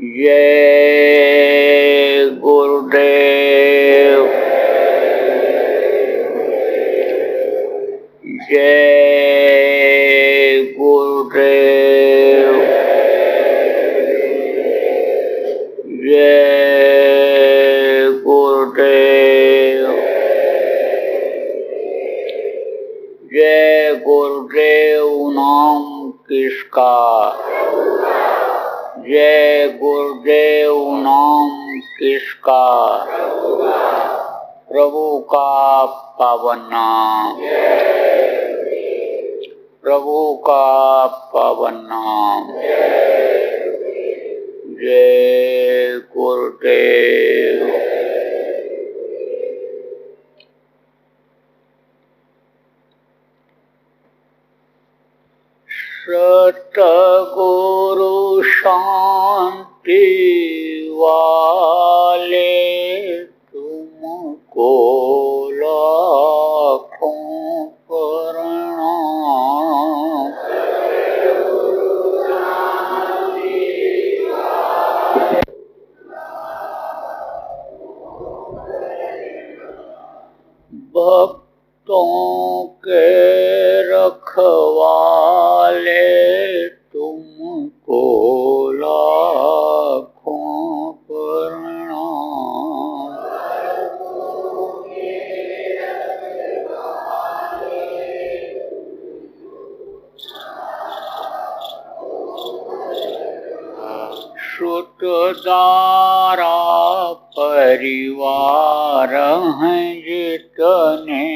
जय गुरुदेव। जय गुरुदेव। जय गुरुदेव। जय गुरुदेव नाम किसका? जय गुरुदेव नाम किसका? प्रभु का पावन नाम। प्रभु का पावन नाम। जय गुरुदेव। सतगुरु शांति वाले तुमको लाखों प्रणाम। भक्तों के रखवाले तुमको लाखों प्रणाम। सुतदारा परिवार हैं जितने,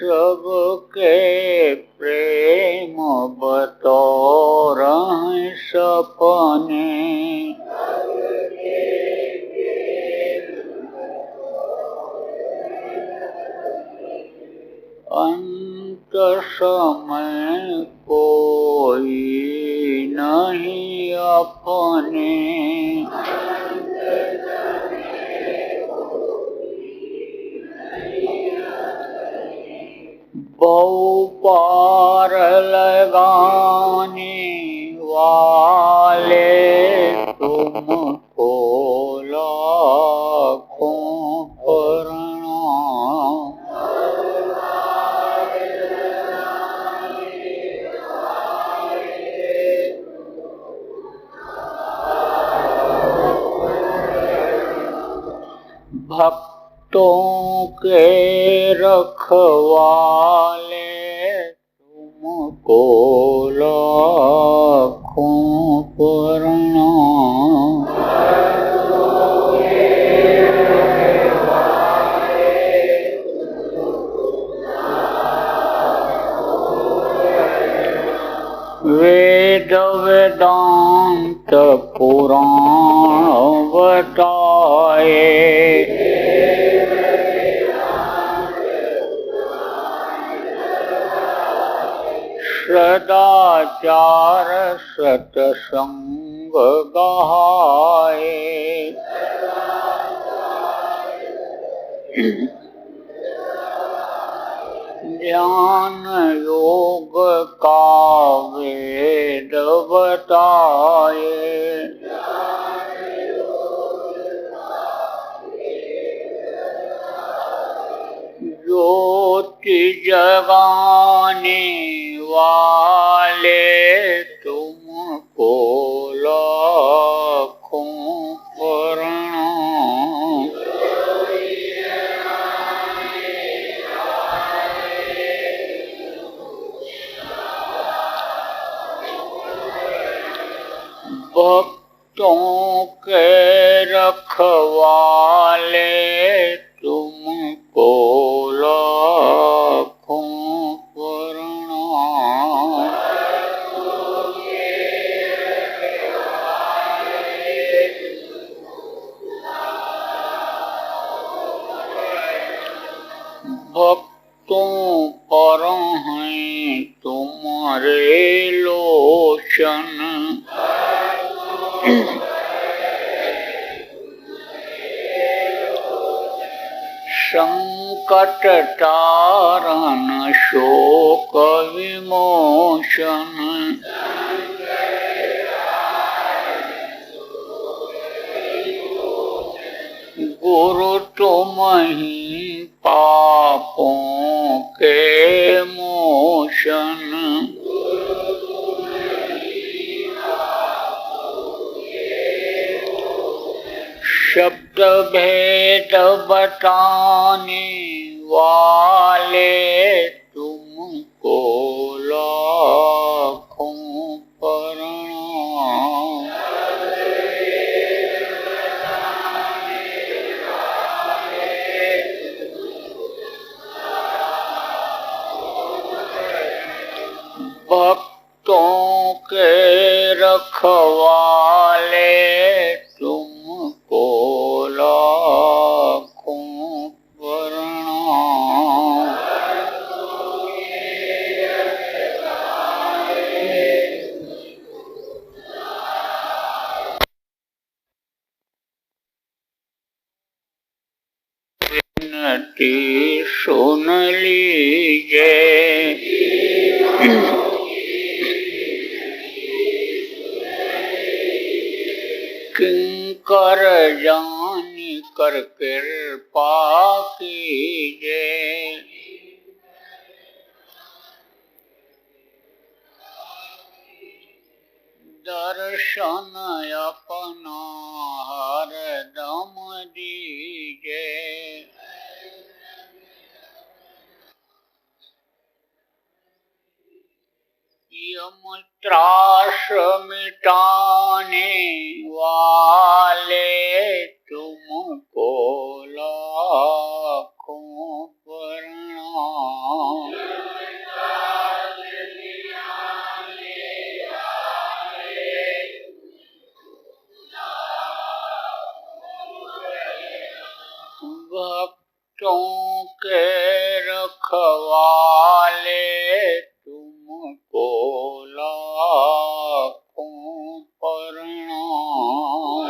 सबके प्रेम बतौर हैं सपने। अंत समय कोई नहीं अपने, बहु पार लगाने वाले तुमको लाखों प्रणाम। भक्तों के रखवाले तुमको लाखों प्रणाम। वेद वेदांत पुराण बताए, सदाचार सत्संग गाए। ज्ञान योग का वेद बताए, ज्योति जगाने वाले तुमको लाखों प्रणाम। भक्तों के रखवाले तुमको लाखों प्रणाम। भक्तों पर हैं तुम्हारे लोचन, संग संकट तारण शोक विमोचन गुरु तुम ही पापों के मोचन शब्द भेद बताने वाले तुमको लाखों प्रणाम। भक्तों के रखवाले तुमको लाखों प्रणाम। विनती सुन लीजिए किंकर जानी कर कृपा कीजिए। दर्शन अपना हरदम दीजिए। यम त्रास मिटाने वाले तुमको लाखों प्रणाम। भक्तों के रखवाले तुमको लाखों प्रणाम।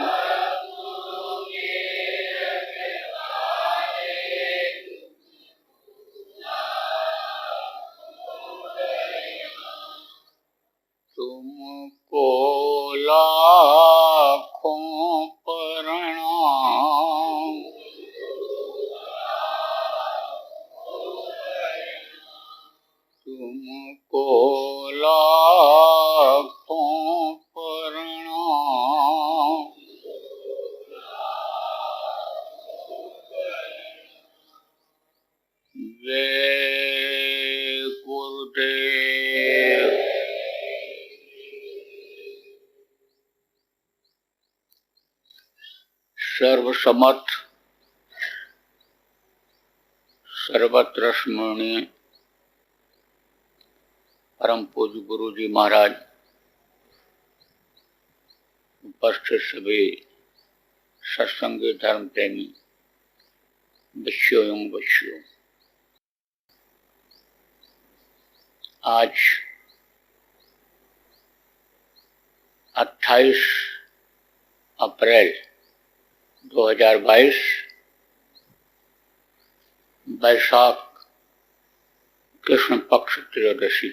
तुमको लाखों प्रणाम। तुमको लाखों प्रणाम। जय गुरुदेव। सर्वसमर्थ सर्वत्र स्मरणीय परम पूज्य गुरु जी महाराज, उपस्थित सभी सत्संगी धर्म प्रेमी बच्चों एवं बच्चियों, आज 28 अप्रैल 2022 वैशाख कृष्ण पक्ष त्रयोदशी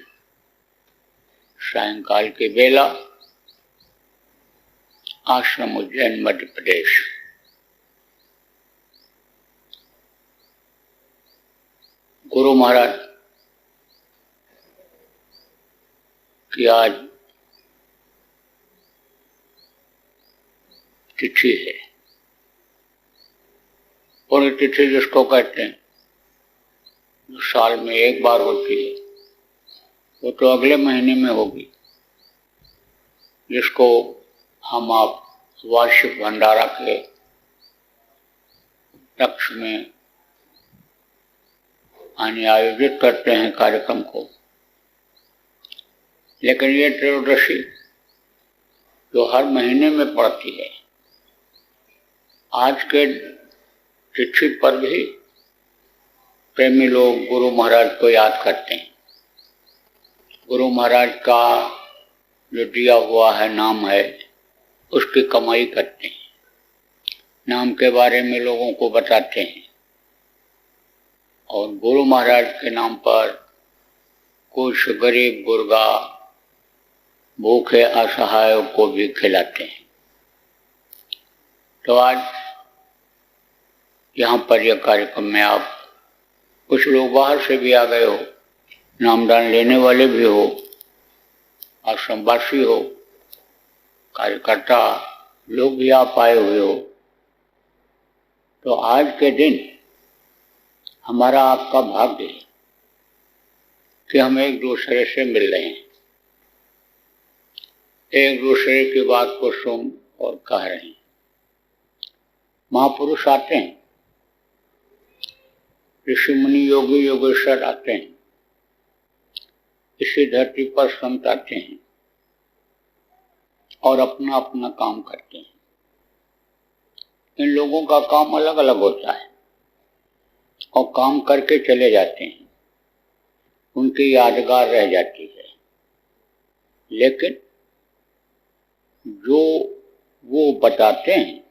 सायंकाल के बेला आश्रम उज्जैन मध्य प्रदेश। गुरु महाराज की आज तिथि है। पूरी तिथि जिसको कहते हैं जो साल में एक बार होती है, वो तो अगले महीने में होगी, जिसको हम आप वार्षिक भंडारा के उपलक्ष्य में आयोजित करते हैं कार्यक्रम को। लेकिन ये त्रयोदशी जो हर महीने में पड़ती है, आज के तिथि पर भी प्रेमी लोग गुरु महाराज को याद करते हैं। गुरु महाराज का जो दिया हुआ है नाम है, उसकी कमाई करते हैं, नाम के बारे में लोगों को बताते हैं। और गुरु महाराज के नाम पर कुछ गरीब गुरगा भूखे असहायों को भी खिलाते हैं। तो आज यहाँ पर यह कार्यक्रम में आप कुछ लोग बाहर से भी आ गए हो, नामदान लेने वाले भी हो, आश्रमवासी हो, कार्यकर्ता लोग भी आप आए हुए हो। तो आज के दिन हमारा आपका भाग्य है कि हम एक दूसरे से मिल रहे हैं, एक दूसरे की बात को सुन और कह रहे हैं। महापुरुष आते हैं, ऋषि मुनि योगी योगेश्वर आते हैं, इसी धरती पर संत आते हैं और अपना अपना काम करते हैं। इन लोगों का काम अलग अलग होता है और काम करके चले जाते हैं, उनकी यादगार रह जाती है। लेकिन जो वो बताते हैं,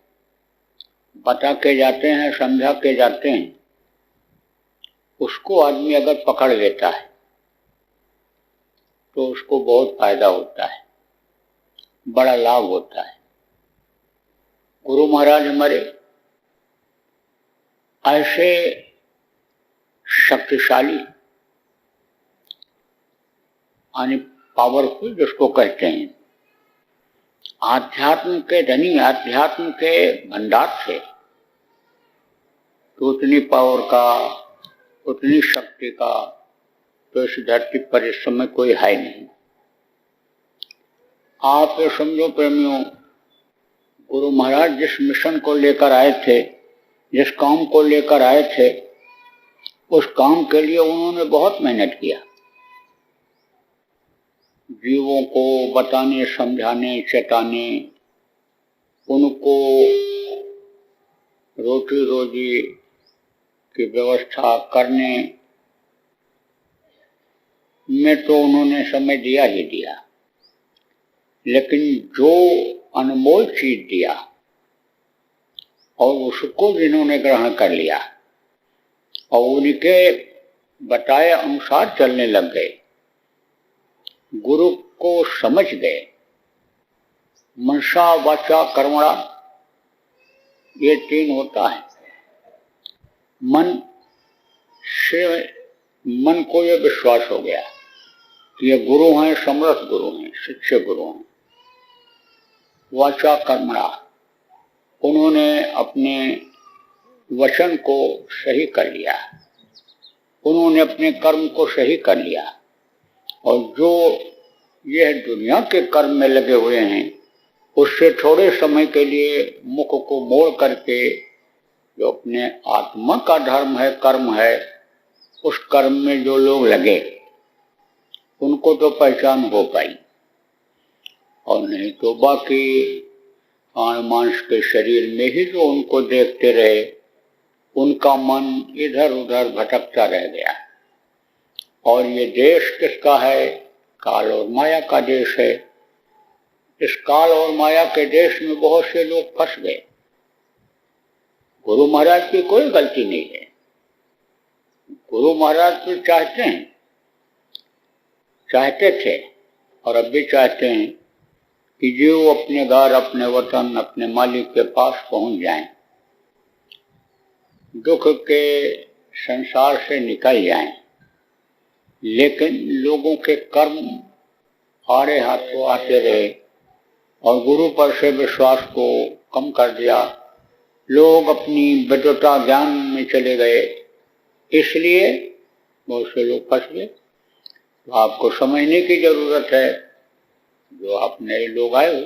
बता के जाते हैं, समझा के जाते हैं, उसको आदमी अगर पकड़ लेता है तो उसको बहुत फायदा होता है, बड़ा लाभ होता है। गुरु महाराज हमारे ऐसे शक्तिशाली यानी पावरफुल जिसको कहते हैं, आध्यात्म के धनी, आध्यात्म के भंडार थे। तो उतनी पावर का, उतनी शक्ति का तो इस धरती पर इस समय कोई है नहीं। आप ये समझो प्रेमियों, गुरु महाराज जिस मिशन को लेकर आए थे, जिस काम को लेकर आए थे, उस काम के लिए उन्होंने बहुत मेहनत किया। जीवों को बताने, समझाने, चेताने, उनको रोटी रोजी की व्यवस्था करने में तो उन्होंने समय दिया ही दिया। लेकिन जो अनमोल चीज दिया और उसको जिन्होंने ग्रहण कर लिया और उनके बताए अनुसार चलने लग गए, गुरु को समझ गए, मनसा वाचा कर्मणा ये तीन होता है। मन को ये विश्वास हो गया कि ये गुरु हैं, समर्थ गुरु हैं, सच्चे गुरु हैं। वाचा कर्मणा, उन्होंने अपने वचन को सही कर लिया, उन्होंने अपने कर्म को सही कर लिया। और जो यह दुनिया के कर्म में लगे हुए हैं, उससे थोड़े समय के लिए मुख को मोड़ करके जो अपने आत्मा का धर्म है, कर्म है, उस कर्म में जो लोग लगे उनको तो पहचान हो पाई, और नहीं तो बाकी आन मांस के शरीर में ही जो उनको देखते रहे, उनका मन इधर उधर भटकता रह गया। और ये देश किसका है? काल और माया का देश है। इस काल और माया के देश में बहुत से लोग फंस गए। गुरु महाराज की कोई गलती नहीं है। गुरु महाराज तो चाहते थे और अब भी चाहते हैं कि जो अपने घर, अपने वतन, अपने मालिक के पास पहुंच जाएं, दुख के संसार से निकल जाएं। लेकिन लोगों के कर्म आड़े हाथों आते रहे और गुरु पर से विश्वास को कम कर दिया। लोग अपनी विद्वता ज्ञान में चले गए, इसलिए बहुत से लोग फंस गए। तो आपको समझने की जरूरत है, जो आप नए लोग आए हो,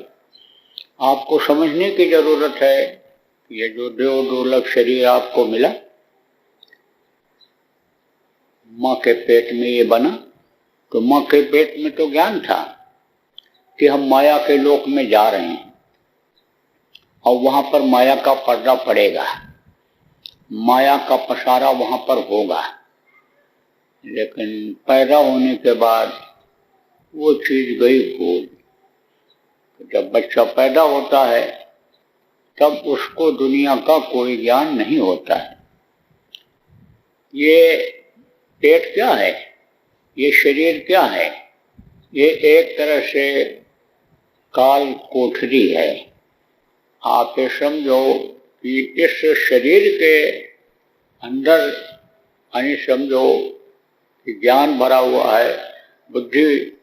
आपको समझने की जरूरत है कि ये जो देव दुर्लभ शरीर आपको मिला, माँ के पेट में ये बना, तो माँ के पेट में तो ज्ञान था कि हम माया के लोक में जा रहे हैं और वहां पर माया का पर्दा पड़ेगा, माया का पसारा वहां पर होगा। लेकिन पैदा होने के बाद वो चीज गई भूल। जब बच्चा पैदा होता है तब उसको दुनिया का कोई ज्ञान नहीं होता है। ये पेट क्या है, ये शरीर क्या है? ये एक तरह से काल कोठरी है। आप ये समझो कि इस शरीर के अंदर यानी समझो कि ज्ञान भरा हुआ है, बुद्धि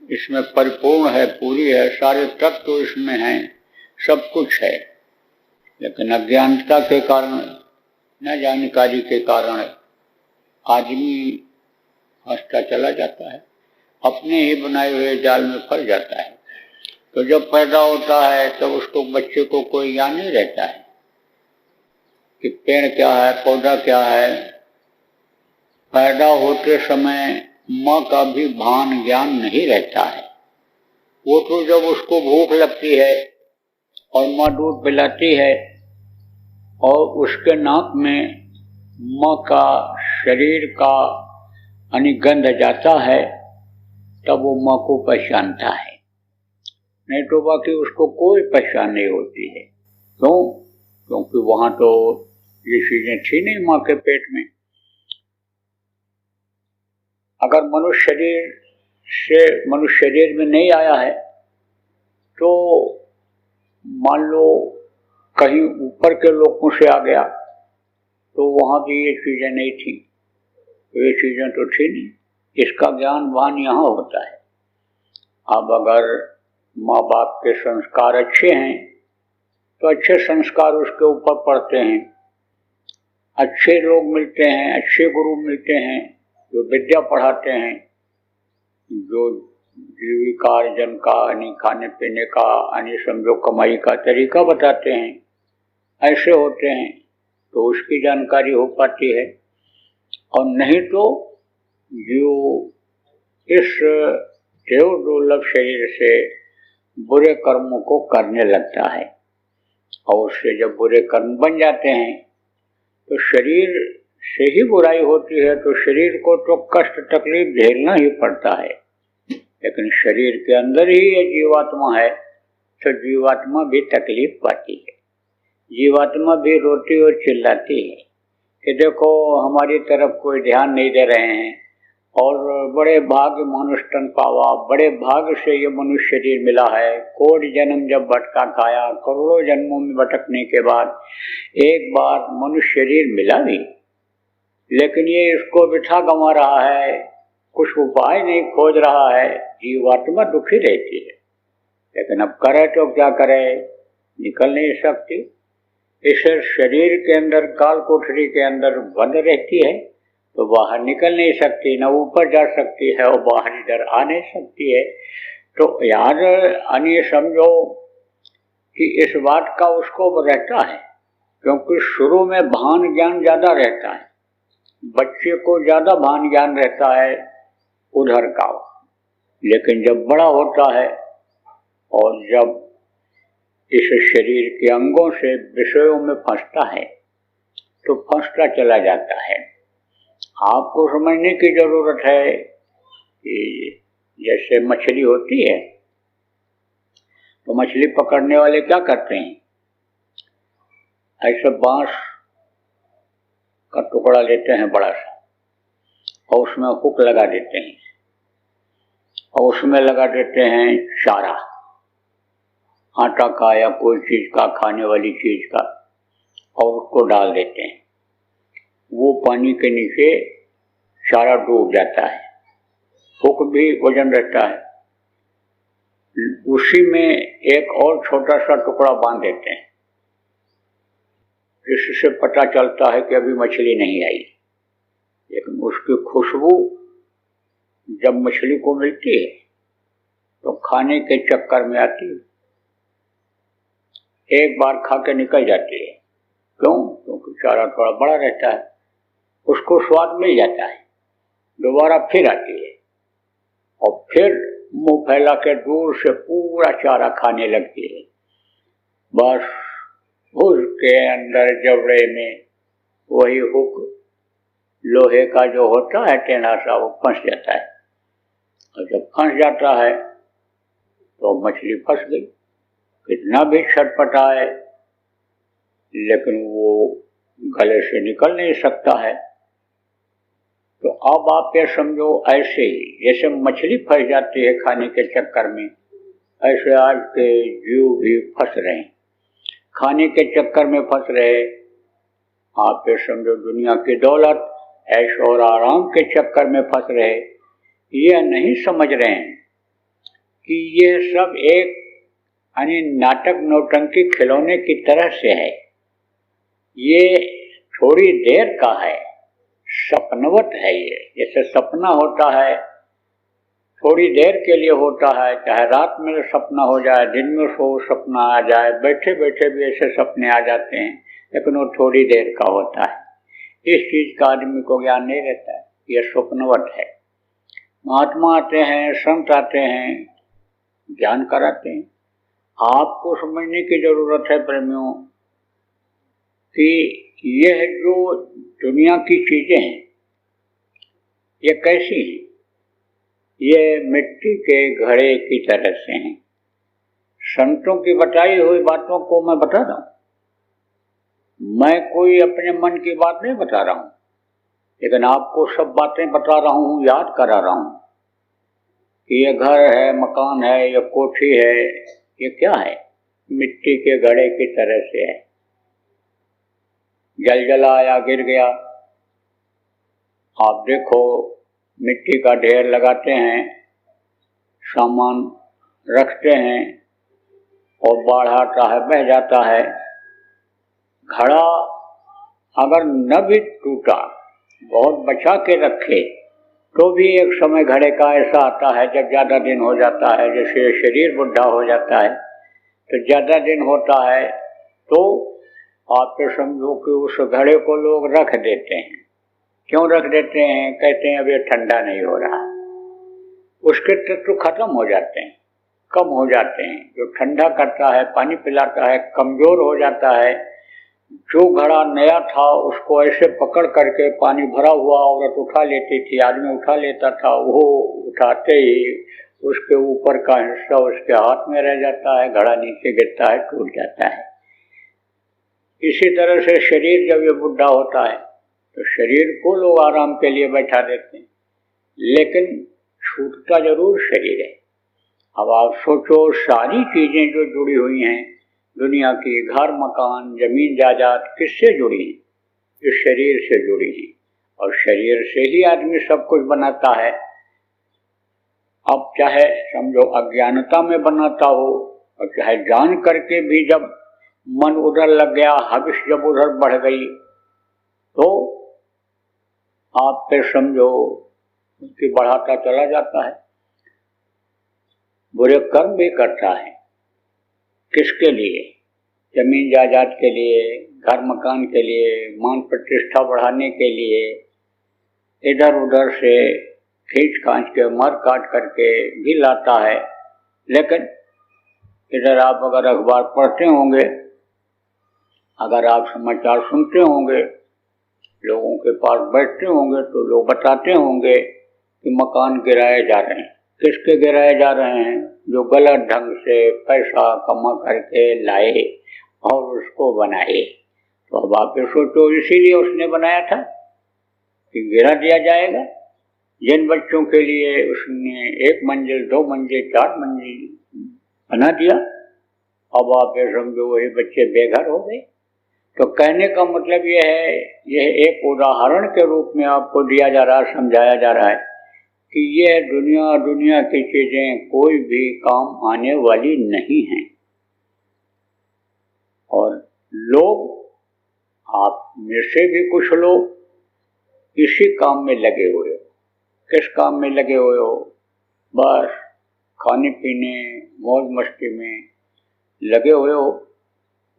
इसमें परिपूर्ण है, पूरी है, सारे तत्व तो इसमें हैं, सब कुछ है, लेकिन अज्ञानता के कारण, न जानकारी के कारण आदमी फंसता चला जाता है, अपने ही बनाए हुए जाल में फंस जाता है। तो जब पैदा होता है तब तो उसको, बच्चे को कोई ज्ञान नहीं रहता है कि पेड़ क्या है, पौधा क्या है। पैदा होते समय माँ का भी भान ज्ञान नहीं रहता है। वो तो जब उसको भूख लगती है और माँ दूध पिलाती है और उसके नाक में माँ का शरीर का गंध जाता है, तब वो माँ को पहचानता है, नहीं तो बाकी उसको कोई पहचान नहीं होती है। क्यों? क्योंकि वहां तो ये चीजें थी नहीं माँ के पेट में। अगर मनुष्य शरीर में नहीं आया है तो मान लो कहीं ऊपर के लोगों से आ गया तो वहां भी ये चीजें नहीं थी, तो ये चीजें तो थी नहीं, इसका ज्ञान वान यहाँ होता है। अब अगर माँ बाप के संस्कार अच्छे हैं तो अच्छे संस्कार उसके ऊपर पड़ते हैं, अच्छे लोग मिलते हैं, अच्छे गुरु मिलते हैं जो विद्या पढ़ाते हैं, जो जीविका अर्जन का खाने पीने का समझो कमाई का तरीका बताते हैं, ऐसे होते हैं तो उसकी जानकारी हो पाती है। और नहीं तो जो इस देव दुर्लभ शरीर से बुरे कर्मों को करने लगता है और उससे जब बुरे कर्म बन जाते हैं तो शरीर से ही बुराई होती है, तो शरीर को तो कष्ट तकलीफ झेलना ही पड़ता है। लेकिन शरीर के अंदर ही ये जीवात्मा है तो जीवात्मा भी तकलीफ पाती है, जीवात्मा भी रोती और चिल्लाती है कि देखो हमारी तरफ कोई ध्यान नहीं दे रहे हैं, और बड़े भाग्य मनुष्य तन पावा, बड़े भाग्य से ये मनुष्य शरीर मिला है। कोटि जन्म जब भटका खाया, करोड़ों जन्मों में भटकने के बाद एक बार मनुष्य शरीर मिला भी, लेकिन ये इसको बिठा गंवा रहा है, कुछ उपाय नहीं खोज रहा है, जीवात्मा दुखी रहती है। लेकिन अब करे तो क्या करे, निकल नहीं सकती, इस शरीर के अंदर काल कोठरी के अंदर बंद रहती है, तो बाहर निकल नहीं सकती, न ऊपर जा सकती है और बाहर इधर आ नहीं सकती है। तो याद आनी समझो कि इस बात का उसको रहता है, क्योंकि शुरू में भान ज्ञान ज्यादा रहता है, बच्चे को ज्यादा भान ज्ञान रहता है उधर का, लेकिन जब बड़ा होता है और जब इस शरीर के अंगों से विषयों में फंसता है तो फंसता चला जाता है। आपको समझने की जरूरत है कि जैसे मछली होती है तो मछली पकड़ने वाले क्या करते हैं, ऐसे बांस का टुकड़ा लेते हैं बड़ा सा और उसमें हुक लगा देते हैं और उसमें लगा देते हैं चारा, आटा का या कोई चीज का, खाने वाली चीज का, और उसको डाल देते हैं। वो पानी के नीचे चारा डूब जाता है, हुक भी वजन रहता है, उसी में एक और छोटा सा टुकड़ा बांध देते हैं, जिससे पता चलता है कि अभी मछली नहीं आई। लेकिन उसकी खुशबू जब मछली को मिलती है तो खाने के चक्कर में आती है, एक बार खा के निकल जाती है। क्यों? क्योंकि चारा थोड़ा बड़ा रहता है, उसको स्वाद मिल जाता है, दोबारा फिर आती है और फिर मुंह फैला के दूर से पूरा चारा खाने लगती है। बस उसके अंदर जबड़े में वही हुक लोहे का जो होता है टेढ़ा सा, वो फंस जाता है, और जब फंस जाता है तो मछली फंस गई। कितना भी छटपटाए लेकिन वो गले से निकल नहीं सकता है, तो अब आप ये समझो, ऐसे ही जैसे मछली फंस जाती है खाने के चक्कर में, ऐसे आज के जीव भी फंस रहे हैं, खाने के चक्कर में फंस रहे। आप ये समझो दुनिया की दौलत, ऐश और आराम के चक्कर में फंस रहे। ये नहीं समझ रहे हैं कि ये सब एक यानी नाटक नौटंकी खिलौने की तरह से है। ये थोड़ी देर का है, सपनवत है। ये जैसे सपना होता है, थोड़ी देर के लिए होता है, चाहे रात में सपना हो जाए, दिन में सपना आ जाए, बैठे बैठे भी ऐसे सपने आ जाते हैं, लेकिन वो थोड़ी देर का होता है। इस चीज का आदमी को ज्ञान नहीं रहता है, ये स्वप्नवत है। महात्मा आते हैं, संत आते हैं, ज्ञान कराते हैं। आपको समझने की जरूरत है प्रेमियों कि यह जो दुनिया की चीजें हैं ये कैसी हैं। ये मिट्टी के घड़े की तरह से हैं। संतों की बताई हुई बातों को मैं बता रहा हूं, मैं कोई अपने मन की बात नहीं बता रहा हूं, लेकिन आपको सब बातें बता रहा हूं, याद करा रहा हूं कि ये घर है, मकान है, ये कोठी है, ये क्या है, मिट्टी के घड़े की तरह से है। जल जला आया, गिर गया। आप देखो, मिट्टी का ढेर लगाते हैं, सामान रखते हैं और बाढ़ आता है, बह जाता है। घड़ा अगर न भी टूटा, बहुत बचा के रखे, तो भी एक समय घड़े का ऐसा आता है जब ज्यादा दिन हो जाता है, जैसे शरीर बुढ़ा हो जाता है तो ज्यादा दिन होता है, तो आप तो समझो कि उस घड़े को लोग रख देते हैं। क्यों रख देते हैं? कहते हैं अब ये ठंडा नहीं हो रहा। उसके तत्व खत्म हो जाते हैं, कम हो जाते हैं। जो ठंडा करता है, पानी पिलाता है, कमजोर हो जाता है। जो घड़ा नया था उसको ऐसे पकड़ करके पानी भरा हुआ औरत उठा लेती थी, आदमी उठा लेता था, वो उठाते ही उसके ऊपर का हिस्सा उसके हाथ में रह जाता है, घड़ा नीचे गिरता है, टूट जाता है। इसी तरह से शरीर जब ये बुढ़ा होता है तो शरीर को लोग आराम के लिए बैठा देते हैं, लेकिन छूटता जरूर शरीर है। अब आप सोचो, सारी चीजें जो जुड़ी हुई हैं दुनिया की, घर मकान जमीन जायदाद, किससे जुड़ी है? इस शरीर से जुड़ी है, और शरीर से ही आदमी सब कुछ बनाता है। अब चाहे समझो अज्ञानता में बनाता हो, और चाहे जान करके भी जब मन उधर लग गया, हविष जब उधर बढ़ गई, तो आप पे समझो उसकी बढ़ाता चला जाता है, बुरे कर्म भी करता है। किसके लिए? जमीन जायदाद के लिए, घर मकान के लिए, मान प्रतिष्ठा बढ़ाने के लिए, इधर उधर से खींच खांच के मार काट करके भी लाता है। लेकिन इधर आप अगर अखबार पढ़ते होंगे, अगर आप समाचार सुनते होंगे, लोगों के पास बैठते होंगे, तो लोग बताते होंगे कि मकान गिराए जा रहे हैं। किसके गिराए जा रहे हैं? जो गलत ढंग से पैसा कमा करके लाए और उसको बनाए। तो अब आप सोचो, इसीलिए उसने बनाया था कि गिरा दिया जाएगा। जिन बच्चों के लिए उसने 1 मंजिल 2 मंजिल 4 मंजिल बना दिया, अब आप ये समझो वही बच्चे बेघर हो गए। तो कहने का मतलब यह है, यह एक उदाहरण के रूप में आपको दिया जा रहा, समझाया जा रहा है कि यह दुनिया की चीजें कोई भी काम आने वाली नहीं है। और लोग, आप में से भी कुछ लोग इसी काम में लगे हुए हो। किस काम में लगे हुए हो? बस खाने पीने मौज मस्ती में लगे हुए हो।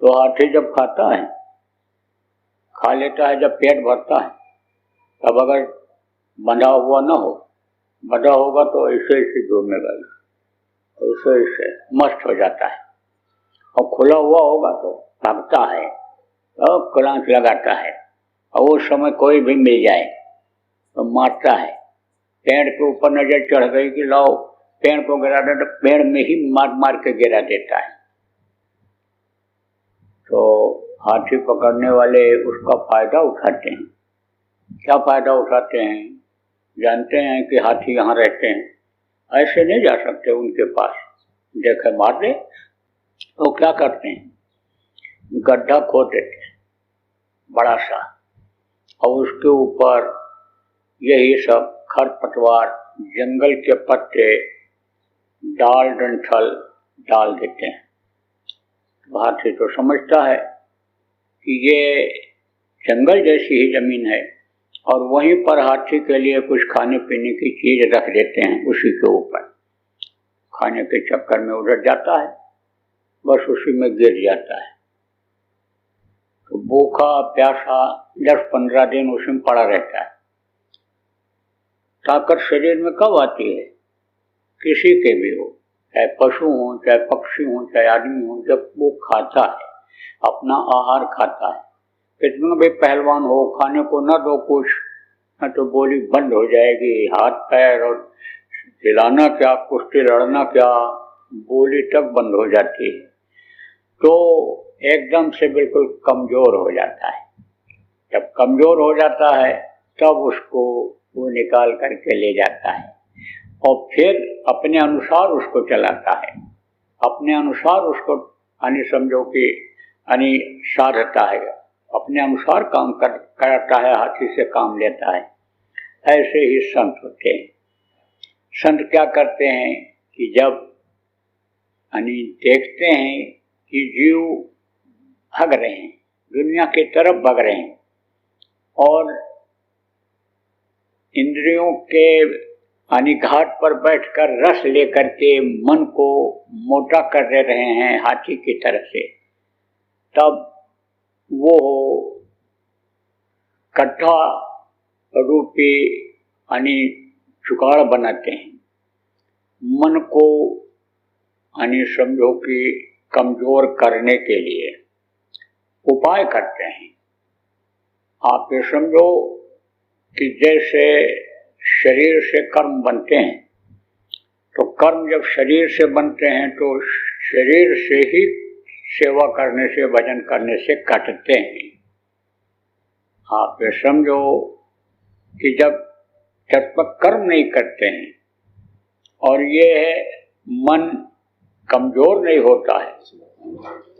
तो हाथी जब खाता है, खा लेता है जब पेट भरता है, तब अगर बंधा हुआ ना हो, बंधा होगा तो ऐसे ऐसे घूमेगा, ऐसे ऐसे मस्त हो जाता है। और खुला हुआ होगा तो भागता है और क्लांच लगाता है, और उस समय कोई भी मिल जाए तो मारता है। पेड़ के ऊपर नजर चढ़ गई कि लाओ पेड़ को गिरा दे, तो पेड़ में ही मार मार के गिरा देता है। तो हाथी पकड़ने वाले उसका फायदा उठाते हैं। क्या फायदा उठाते हैं? जानते हैं कि हाथी यहाँ रहते हैं, ऐसे नहीं जा सकते उनके पास, देखे मार दे। तो क्या करते हैं, गड्ढा खोद देते हैं बड़ा सा, और उसके ऊपर यही सब खरपतवार, जंगल के पत्ते, डाल डंठल डाल देते हैं। हाथी तो समझता है कि ये जंगल जैसी ही जमीन है, और वहीं पर हाथी के लिए कुछ खाने पीने की चीज रख देते हैं, उसी के ऊपर खाने के चक्कर में उधर जाता है, बस उसी में गिर जाता है। तो भूखा प्यासा 10-15 दिन उसमें पड़ा रहता है। ताकत शरीर में कब आती है, किसी के भी हो, चाहे पशु हो, चाहे पक्षी हो, चाहे आदमी हो, जब वो खाता है, अपना आहार खाता है। कितना भी पहलवान हो, खाने को न दो कुछ, न तो बोली बंद हो जाएगी, हाथ पैर और हिलाना क्या, कुश्ती लड़ना क्या, बोली तक बंद हो जाती है। तो एकदम से बिल्कुल कमजोर हो जाता है। जब कमजोर हो जाता है तब उसको वो निकाल करके ले जाता है, और फिर अपने अनुसार उसको चलाता है, अपने अनुसार उसको समझो कि साधता है, अपने अनुसार काम करता है, हाथी से काम लेता है। ऐसे ही संत होते हैं। संत क्या करते हैं कि जब देखते हैं कि जीव भाग रहे हैं, दुनिया की तरफ भाग रहे हैं, और इंद्रियों के घाट पर बैठकर रस लेकर के मन को मोटा कर दे रहे हैं हाथी की तरह से, तब वो कट्ठा रूपी जुगाड़ बनाते हैं, मन को समझो कि कमजोर करने के लिए उपाय करते हैं। आप ये समझो कि जैसे शरीर से कर्म बनते हैं, तो कर्म जब शरीर से बनते हैं तो शरीर से ही सेवा करने से, भजन करने से कटते हैं। आप ये समझो कि जब तक कर्म नहीं करते हैं और ये मन कमजोर नहीं होता है,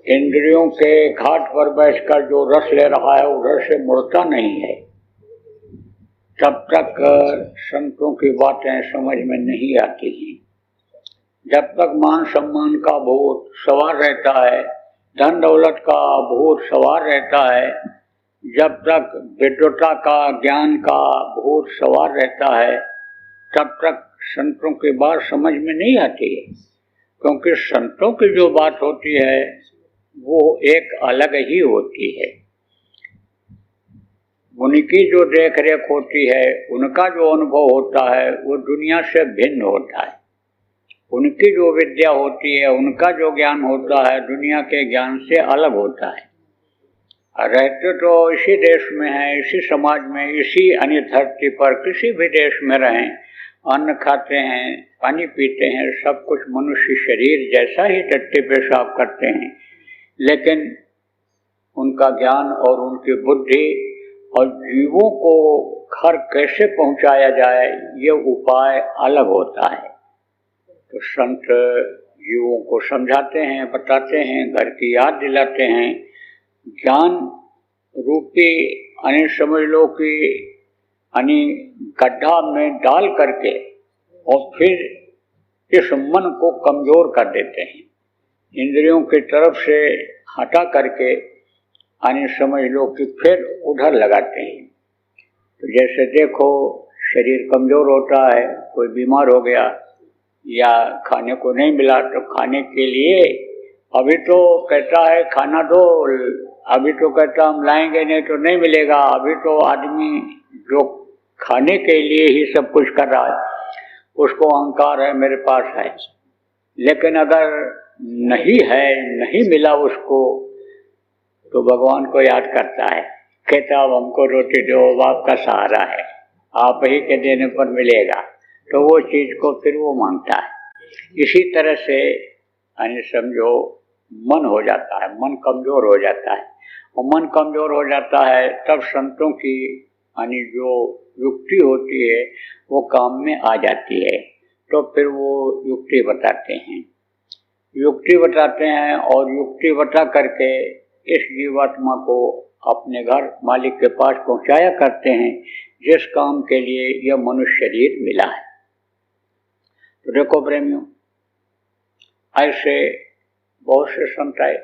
इंद्रियों के घाट पर बैठकर जो रस ले रहा है उधर से मुड़ता नहीं है, तब तक संतों की बातें समझ में नहीं आती हैं। जब तक मान सम्मान का भूत सवार रहता है, धन दौलत का भूत सवार रहता है, जब तक विद्वता का, ज्ञान का भूत सवार रहता है, तब तक संतों की बात समझ में नहीं आती है। क्योंकि संतों की जो बात होती है वो एक अलग ही होती है। उनकी जो देख रेख होती है, उनका जो अनुभव होता है वो दुनिया से भिन्न होता है। उनकी जो विद्या होती है, उनका जो ज्ञान होता है, दुनिया के ज्ञान से अलग होता है। रहते तो इसी देश में हैं, इसी समाज में, इसी अन्य धरती पर, किसी भी देश में रहें, अन्न खाते हैं, पानी पीते हैं, सब कुछ मनुष्य शरीर जैसा ही टट्टी पेशाब करते हैं, लेकिन उनका ज्ञान और उनकी बुद्धि और जीवों को घर कैसे पहुंचाया जाए, ये उपाय अलग होता है। तो संत जीवों को समझाते हैं, बताते हैं, घर की याद दिलाते हैं, ज्ञान रूपी समझ लो कि गड्ढा में डाल करके, और फिर इस मन को कमजोर कर देते हैं, इंद्रियों की तरफ से हटा करके समझ लो कि फिर उधर लगाते हैं। तो जैसे देखो, शरीर कमजोर होता है, कोई बीमार हो गया या खाने को नहीं मिला, तो खाने के लिए अभी तो कहता है खाना दो, अभी तो कहता हम लाएंगे नहीं तो नहीं मिलेगा, अभी तो आदमी जो खाने के लिए ही सब कुछ कर रहा है, उसको अहंकार है, मेरे पास है। लेकिन अगर नहीं है, नहीं मिला उसको, तो भगवान को याद करता है, कहता अब हमको रोटी दो, बाप का सहारा है, आप ही के देने पर मिलेगा, तो वो चीज को फिर वो मांगता है। इसी तरह से समझो मन हो जाता है, मन कमजोर हो जाता है, और मन कमजोर हो जाता है तब संतों की जो युक्ति होती है वो काम में आ जाती है। तो फिर वो युक्ति बताते हैं, युक्ति बताते हैं और युक्ति बता करके इस जीवात्मा को अपने घर मालिक के पास पहुंचाया करते हैं जिस काम के लिए यह मनुष्य शरीर मिला है। तो देखो प्रेमियों, ऐसे बहुत से संत आए,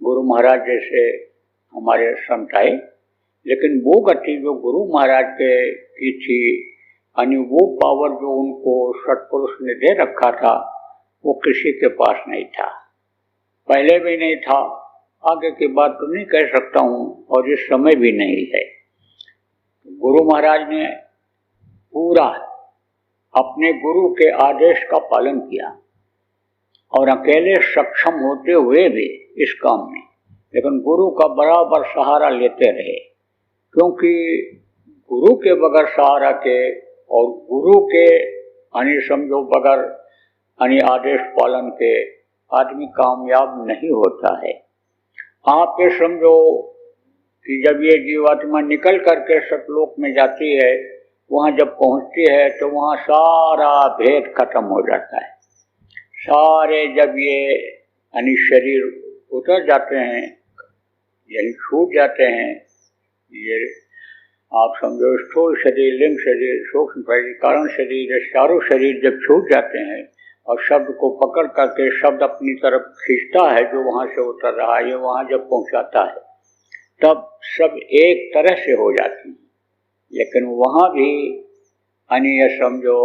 गुरु महाराज जैसे हमारे संत आए, लेकिन वो गति जो गुरु महाराज के की थी, यानी वो पावर जो उनको सत्पुरुष ने दे रखा था, वो किसी के पास नहीं था, पहले भी नहीं था, आगे की बात तो नहीं कह सकता हूँ और इस समय भी नहीं है। गुरु महाराज ने पूरा अपने गुरु के आदेश का पालन किया और अकेले सक्षम होते हुए भी इस काम में, लेकिन गुरु का बराबर सहारा लेते रहे, क्योंकि गुरु के बगैर सहारा के और गुरु के यानी समझो बगैर यानी आदेश पालन के आदमी कामयाब नहीं होता है। आप ये समझो कि जब ये जीवात्मा निकल करके सतलोक में जाती है, वहाँ जब पहुँचती है तो वहाँ सारा भेद खत्म हो जाता है। सारे जब ये यानी शरीर उतर जाते हैं, यानी छूट जाते हैं, ये आप समझो स्थूल शरीर, लिंग शरीर, सूक्ष्म शरीर, कारण शरीर, चारों शरीर जब छूट जाते हैं और शब्द को पकड़ करके शब्द अपनी तरफ खींचता है, जो वहाँ से उतर रहा है, ये वहाँ जब पहुँचाता है तब सब एक तरह से हो जाती है। लेकिन वहाँ भी अन्य समझो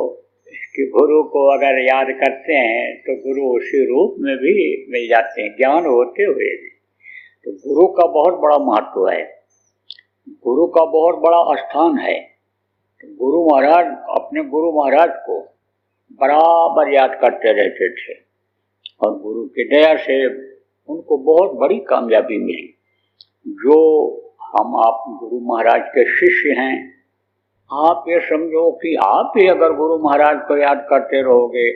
कि गुरु को अगर याद करते हैं तो गुरु उसी रूप में भी मिल जाते हैं, ज्ञान होते हुए भी। तो गुरु का बहुत बड़ा महत्व है, गुरु का बहुत बड़ा स्थान है। तो गुरु महाराज अपने गुरु महाराज को बराबर याद करते रहते थे और गुरु की दया से उनको बहुत बड़ी कामयाबी मिली। जो हम आप गुरु महाराज के शिष्य हैं, आप ये समझो कि आप ही अगर गुरु महाराज को याद करते रहोगे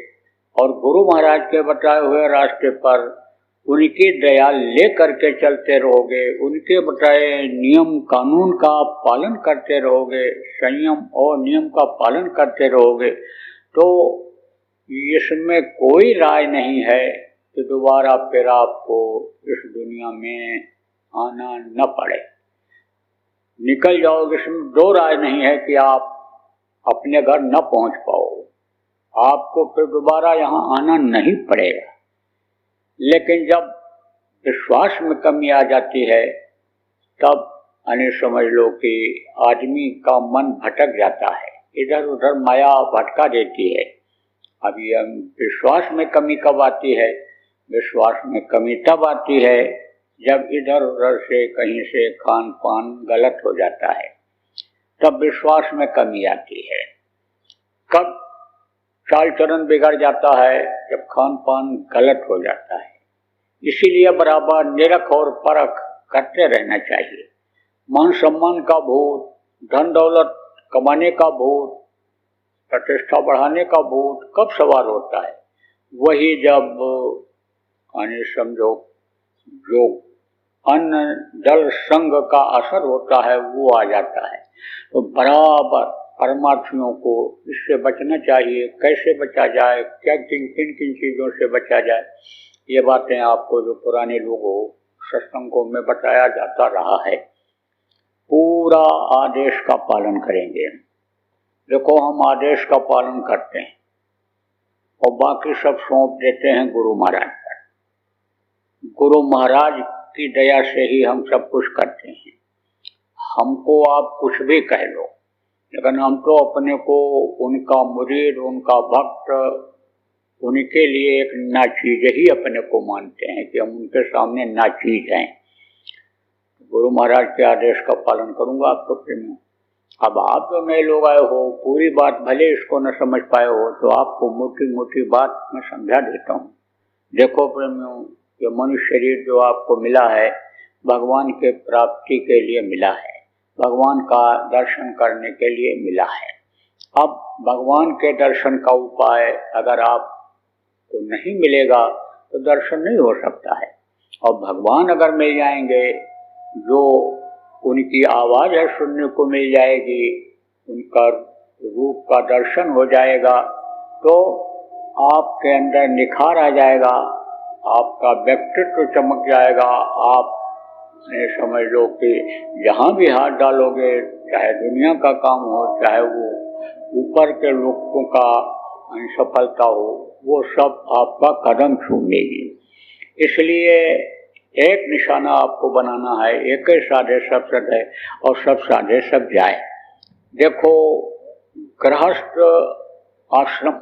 और गुरु महाराज के बताए हुए रास्ते पर उनकी दया ले करके चलते रहोगे, उनके बताए नियम कानून का पालन करते रहोगे, संयम और नियम का पालन करते रहोगे, तो इसमें कोई राय नहीं है कि दोबारा फिर आपको इस दुनिया में आना न पड़े। निकल जाओगे, इसमें दो राय नहीं है कि आप अपने घर न पहुंच पाओ, आपको फिर दोबारा यहाँ आना नहीं पड़ेगा। लेकिन जब विश्वास में कमी आ जाती है तब यानी समझ लो कि आदमी का मन भटक जाता है, इधर उधर माया भटका देती है। अब ये विश्वास में कमी कब आती है? विश्वास में कमी तब आती है जब इधर उधर से कहीं से खान पान गलत हो जाता है, तब विश्वास में कमी आती है। कब चाल चलन बिगड़ जाता है? जब खान पान गलत हो जाता है। इसीलिए बराबर निरख और परख करते रहना चाहिए। मान सम्मान का भूत, धन दौलत कमाने का भूत, प्रतिष्ठा बढ़ाने का भूत कब सवार होता है? वही जब यानी समझो जो अन्न जल संग का असर होता है वो आ जाता है। तो बराबर परमार्थियों को इससे बचना चाहिए। कैसे बचा जाए, क्या किन किन चीज़ों से बचा जाए, ये बातें आपको जो पुराने लोगों सत्संगों में बताया जाता रहा है। पूरा आदेश का पालन करेंगे। देखो हम आदेश का पालन करते हैं और बाकी सब सौंप देते हैं गुरु महाराज पर। गुरु महाराज की दया से ही हम सब कुछ करते हैं। हमको आप कुछ भी कह लो, लेकिन हम तो अपने को उनका मुरीद, उनका भक्त, उनके लिए एक नाचीज ही अपने को मानते हैं कि हम उनके सामने नाचीज हैं। गुरु महाराज के आदेश का पालन करूंगा आपको प्रेम। अब आप जो नए लोग आए हो, पूरी बात भले इसको न समझ पाए हो, तो आपको मोटी मोटी बात मैं समझा देता हूँ। देखो प्रेमियों, ये मनुष्य शरीर जो आपको मिला है भगवान के प्राप्ति के लिए मिला है, भगवान का दर्शन करने के लिए मिला है। अब भगवान के दर्शन का उपाय अगर आपको नहीं मिलेगा तो दर्शन नहीं हो सकता है। और भगवान अगर मिल जाएंगे, जो उनकी आवाज़ है सुनने को मिल जाएगी, उनका रूप का दर्शन हो जाएगा तो आपके अंदर निखार आ जाएगा, आपका व्यक्तित्व चमक जाएगा। आप ये समझ लो कि जहाँ भी हाथ डालोगे, चाहे दुनिया का काम हो, चाहे वो ऊपर के लोगों का सफलता हो, वो सब आपका कदम छू लेगी। इसलिए एक निशाना आपको बनाना है, एक ही साधे सब सधे और सब साधे सब जाए। देखो, गृहस्थ आश्रम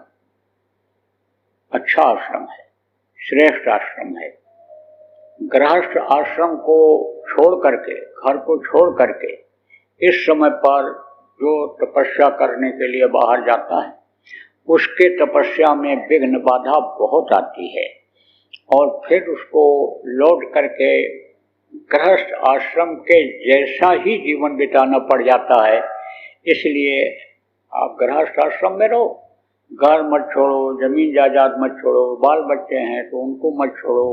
अच्छा आश्रम है, श्रेष्ठ आश्रम है। गृहस्थ आश्रम को छोड़ करके, घर को छोड़ करके इस समय पर जो तपस्या करने के लिए बाहर जाता है, उसके तपस्या में विघ्न बाधा बहुत आती है और फिर उसको लौट करके गृहस्थ आश्रम के जैसा ही जीवन बिताना पड़ जाता है। इसलिए आप गृहस्थ आश्रम में रहो, घर मत छोड़ो, जमीन जायदाद मत छोड़ो, बाल बच्चे हैं तो उनको मत छोड़ो।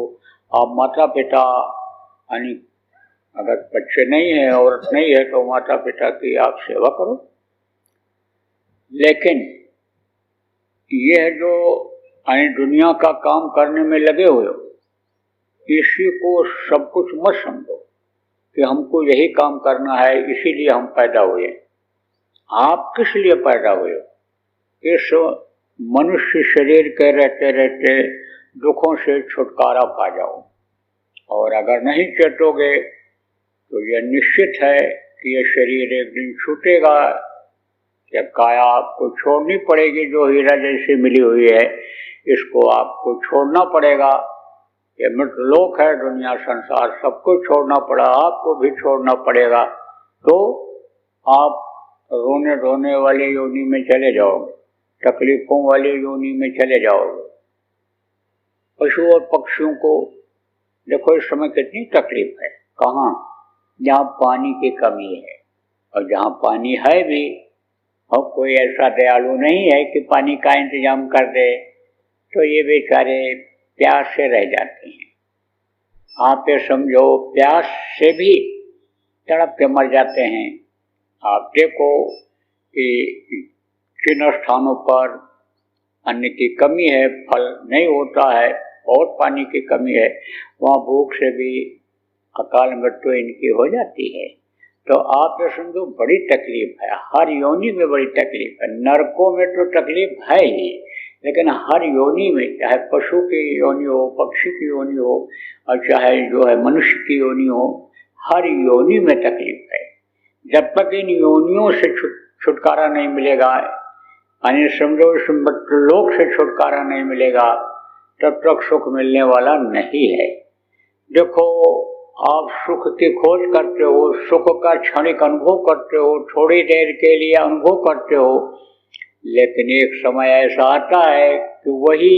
आप माता पिता, यानी अगर बच्चे नहीं है, औरत नहीं है, तो माता पिता की आप सेवा करो। लेकिन यह जो दुनिया का काम करने में लगे हुए हो, इसी को सब कुछ मत समझो कि हमको यही काम करना है, इसीलिए हम पैदा हुए। आप किस लिए पैदा हुए हो? इस मनुष्य शरीर के रहते रहते दुखों से छुटकारा पा जाओ। और अगर नहीं चेतोगे तो यह निश्चित है कि यह शरीर एक दिन छूटेगा, यह काया आपको छोड़नी पड़ेगी जो हीरा जैसी मिली हुई है, इसको आपको छोड़ना पड़ेगा। ये मृतलोक है, दुनिया संसार सबको छोड़ना पड़ा, आपको भी छोड़ना पड़ेगा। तो आप रोने धोने वाली योनि में चले जाओगे, तकलीफों वाली योनि में चले जाओगे। पशु और पक्षियों को देखो इस समय कितनी तकलीफ है। कहाँ? जहाँ पानी की कमी है, और जहाँ पानी है भी और कोई ऐसा दयालु नहीं है कि पानी का इंतजाम कर दे, तो ये बेचारे प्यास से रह जाते हैं। आप ये समझो, प्यास से भी तड़प के मर जाते हैं। आप देखो कि जिन स्थानों पर अन्न की कमी है, फल नहीं होता है, बहुत पानी की कमी है, वहाँ भूख से भी अकाल मृत्यु इनकी हो जाती है। तो आप ये समझो बड़ी तकलीफ है, हर योनि में बड़ी तकलीफ है। नरकों में तो तकलीफ है ही, लेकिन हर योनि में, चाहे पशु की योनि हो, पक्षी की योनि हो, और चाहे जो है मनुष्य की योनि हो, हर योनि में तकलीफ है। जब तक इन योनियों से छुटकारा नहीं मिलेगा, यानी समझो इस मृत्युलोक से छुटकारा नहीं मिलेगा, तब तक सुख मिलने वाला नहीं है। देखो, आप सुख की खोज करते हो, सुख का क्षणिक अनुभव करते हो, थोड़ी देर के लिए अनुभव करते हो, लेकिन एक समय ऐसा आता है कि वही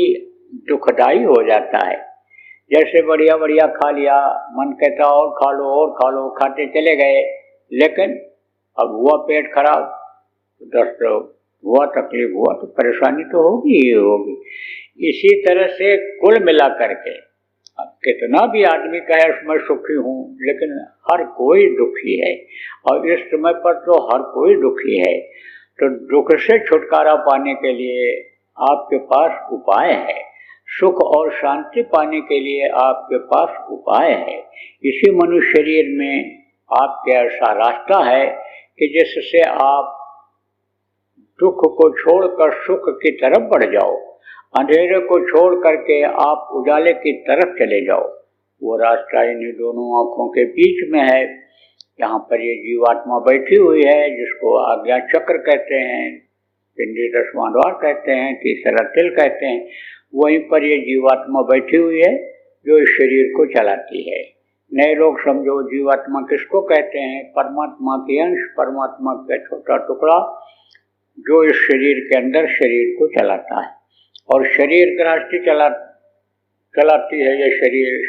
दुखदायी हो जाता है। जैसे बढ़िया बढ़िया खा लिया, मन कहता और खा लो और खा लो, खाते चले गए, लेकिन अब हुआ पेट खराब, दस्त हुआ, तकलीफ हुआ, तो परेशानी तो होगी ही होगी। इसी तरह से कुल मिला करके कितना भी आदमी कहे मैं सुखी हूँ, लेकिन हर कोई दुखी है, और इस समय पर तो हर कोई दुखी है। तो दुख से छुटकारा पाने के लिए आपके पास उपाय है, सुख और शांति पाने के लिए आपके पास उपाय है। इसी मनुष्य शरीर में आपके ऐसा रास्ता है कि जिससे आप दुख को छोड़कर सुख की तरफ बढ़ जाओ, अंधेरे को छोड़ करके आप उजाले की तरफ चले जाओ। वो रास्ता इन्हीं दोनों आंखों के बीच में है। यहाँ पर ये जीवात्मा बैठी हुई है, जिसको आज्ञा चक्र कहते हैं, पिंडी दसवां द्वार कहते हैं, तीसरा तिल कहते हैं। वहीं पर ये जीवात्मा बैठी हुई है जो इस शरीर को चलाती है। नए लोग समझो, जीवात्मा किसको कहते हैं? परमात्मा की अंश, परमात्मा का छोटा टुकड़ा जो इस शरीर के अंदर शरीर को चलाता है। और शरीर गृहस्थी चलाती है। ये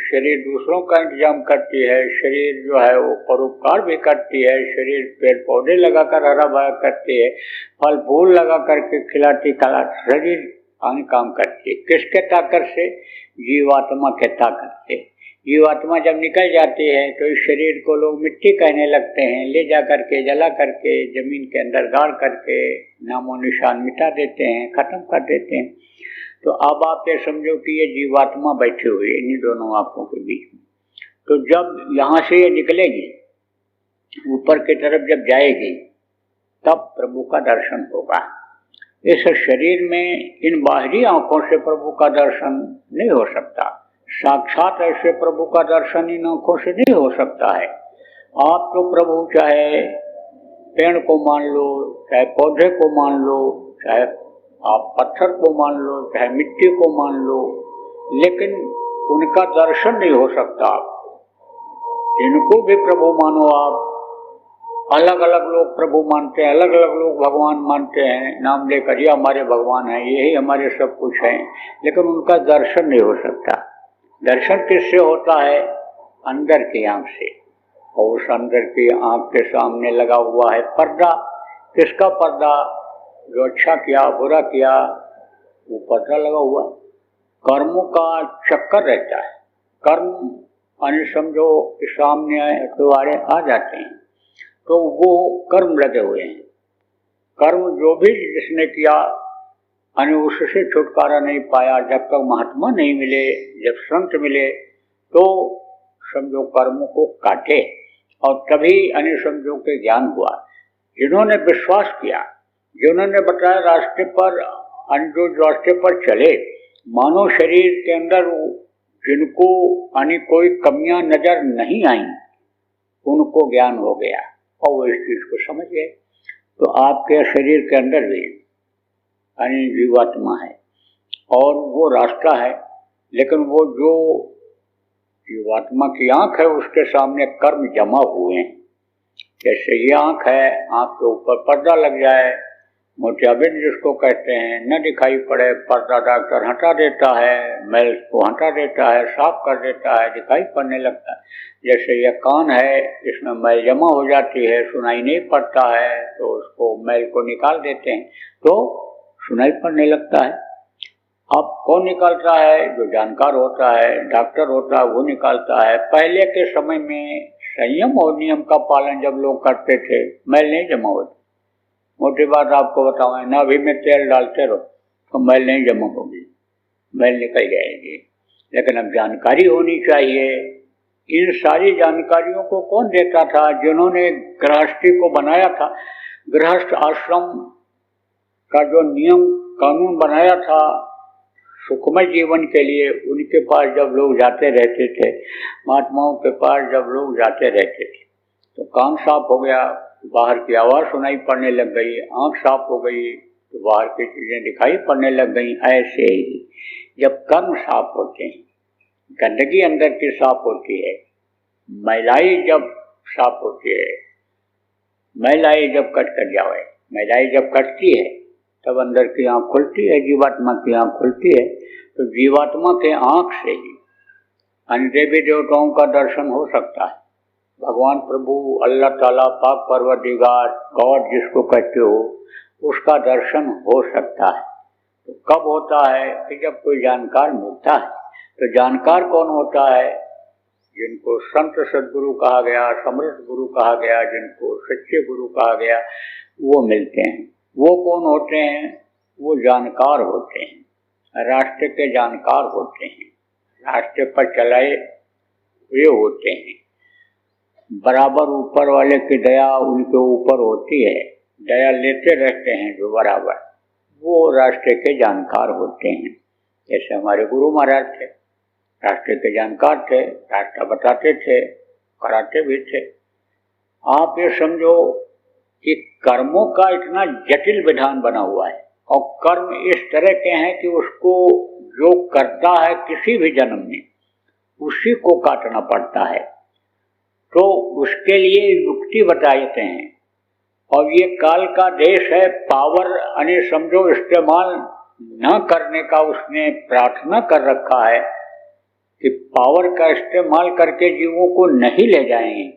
शरीर दूसरों का इंतजाम करती है। शरीर जो है वो परोपकार भी करती है। शरीर पेड़ पौधे लगाकर हरा भरा करती है, फल फूल लगा करके खिलाती खिलाती शरीर काम करती है। किसके ताकत से? जीवात्मा के ताकत से। जीवात्मा जब निकल जाती है तो इस शरीर को लोग मिट्टी कहने लगते हैं, ले जा करके जला करके जमीन के अंदर गाड़ करके नामो निशान मिटा देते हैं, खत्म कर देते हैं। तो अब आप ये समझो कि ये जीवात्मा बैठी हुई है इन्हीं दोनों आंखों के बीच में। तो जब यहाँ से ये निकलेगी, ऊपर की तरफ जब जाएगी, तब प्रभु का दर्शन होगा। इस शरीर में इन बाहरी आंखों से प्रभु का दर्शन नहीं हो सकता। साक्षात ऐसे प्रभु का दर्शन इन आंखों से नहीं हो सकता है। आप तो प्रभु चाहे पेड़ को मान लो, चाहे पौधे को मान लो, चाहे आप पत्थर को मान लो, चाहे मिट्टी को मान लो, लेकिन उनका दर्शन नहीं हो सकता। इनको भी प्रभु मानो आप। अलग अलग लोग प्रभु मानते हैं, अलग अलग लोग भगवान मानते हैं, नाम लेकर ये हमारे भगवान हैं, यही हमारे सब कुछ हैं, लेकिन उनका दर्शन नहीं हो सकता। दर्शन किससे होता है? अंदर की आंख से। और उस अंदर की आंख के सामने लगा हुआ है पर्दा। किसका पर्दा? जो अच्छा किया बुरा किया वो पर्दा लगा हुआ। कर्मों का चक्कर रहता है। कर्म यानी समझो सामने तुम्हारे आ जाते हैं तो वो कर्म लगे हुए हैं। कर्म जो भी जिसने किया यानी उससे छुटकारा नहीं पाया। जब तक महात्मा नहीं मिले, जब संत मिले, तो समझो कर्मों को काटे और तभी यानी समझो के ज्ञान हुआ। जिन्होंने विश्वास किया, जिन्होंने बताया रास्ते पर, जो रास्ते पर चले, मानव शरीर के अंदर जिनको यानी कोई कमियां नजर नहीं आई, उनको ज्ञान हो गया और वो इस चीज को समझ गए। तो आपके शरीर के अंदर भी यानी जीवात्मा है और वो रास्ता है, लेकिन वो जो जीवात्मा की आंख है उसके सामने कर्म जमा हुए हैं। जैसे ये आंख है, आंख के ऊपर पर्दा लग जाए, मोतियाबिंद जिसको कहते हैं, न दिखाई पड़े, पर्दा डॉक्टर हटा देता है, मैल को हटा देता है, साफ कर देता है, दिखाई पड़ने लगता है। जैसे ये कान है, इसमें मैल जमा हो जाती है, सुनाई नहीं पड़ता है, तो उसको मैल को निकाल देते हैं तो सुनाई पड़ने लगता है। अब कौन निकालता है? जो जानकार होता है, डॉक्टर होता है, वो निकालता है। पहले के समय में संयम और नियम का पालन जब लोग करते थे, मैल नहीं जमा होती। मोटी बात आपको बताऊं, नाभि में तेल डालते रहो तो मैल नहीं जमा होगी, मैल निकल जाएगी। लेकिन अब जानकारी होनी चाहिए। इन सारी जानकारियों को कौन देता था? जिन्होंने गृहस्थी को बनाया था, गृहस्थ आश्रम का जो नियम कानून बनाया था सुखमय जीवन के लिए, उनके पास जब लोग जाते रहते थे, महात्माओं के पास जब लोग जाते रहते थे, तो कान साफ हो गया, बाहर की आवाज सुनाई पड़ने लग गई, आंख साफ हो गई तो बाहर की चीजें दिखाई पड़ने लग गई। ऐसे ही जब कर्म साफ होते हैं, गंदगी अंदर की साफ होती है, मैलाई जब साफ होती है, मैलाई जब कट कर जाए, मैलाई जब कटती है तब अंदर की आंख खुलती है, जीवात्मा की आंख खुलती है। तो जीवात्मा के आंख से ही अन्य देवी देवताओं का दर्शन हो सकता है। भगवान प्रभु अल्लाह ताला, पाक परवरदिगार, गॉड जिसको कहते हो, उसका दर्शन हो सकता है। तो कब होता है? कि जब कोई जानकार मिलता है। तो जानकार कौन होता है? जिनको संत सदगुरु कहा गया, समर्थ गुरु कहा गया, जिनको सच्चे गुरु कहा गया, वो मिलते हैं। वो कौन होते हैं? वो जानकार होते हैं, रास्ते के जानकार होते हैं, रास्ते पर चलाए हुए होते हैं। बराबर ऊपर वाले की दया उनके ऊपर होती है, दया लेते रहते हैं जो बराबर, वो रास्ते के जानकार होते हैं। जैसे हमारे गुरु महाराज थे, रास्ते के जानकार थे, रास्ता बताते थे, कराते भी थे। आप ये समझो कि कर्मों का इतना जटिल विधान बना हुआ है और कर्म इस तरह के हैं कि उसको जो करता है किसी भी जन्म में, उसी को काटना पड़ता है। तो उसके लिए युक्ति बताते हैं। और ये काल का देश है, पावर यानी समझो इस्तेमाल न करने का उसने प्रार्थना कर रखा है कि पावर का इस्तेमाल करके जीवों को नहीं ले जाएंगे।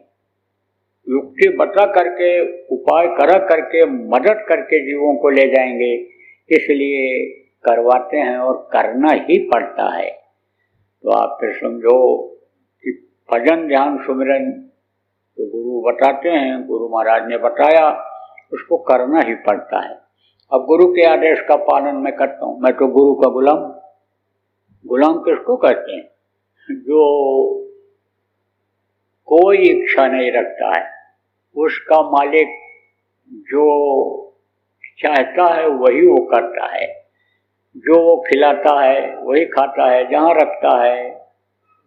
युक्ति बता करके, उपाय करा करके, मदद करके जीवों को ले जाएंगे, इसलिए करवाते हैं और करना ही पड़ता है। तो आप फिर समझो भजन ध्यान सुमिरन तो गुरु बताते हैं, गुरु महाराज ने बताया, उसको करना ही पड़ता है। अब गुरु के आदेश का पालन मैं करता हूँ, मैं तो गुरु का गुलाम। गुलाम किसको कहते हैं? जो कोई इच्छा नहीं रखता है, उसका मालिक जो चाहता है वही वो करता है, जो वो खिलाता है वही खाता है, जहाँ रखता है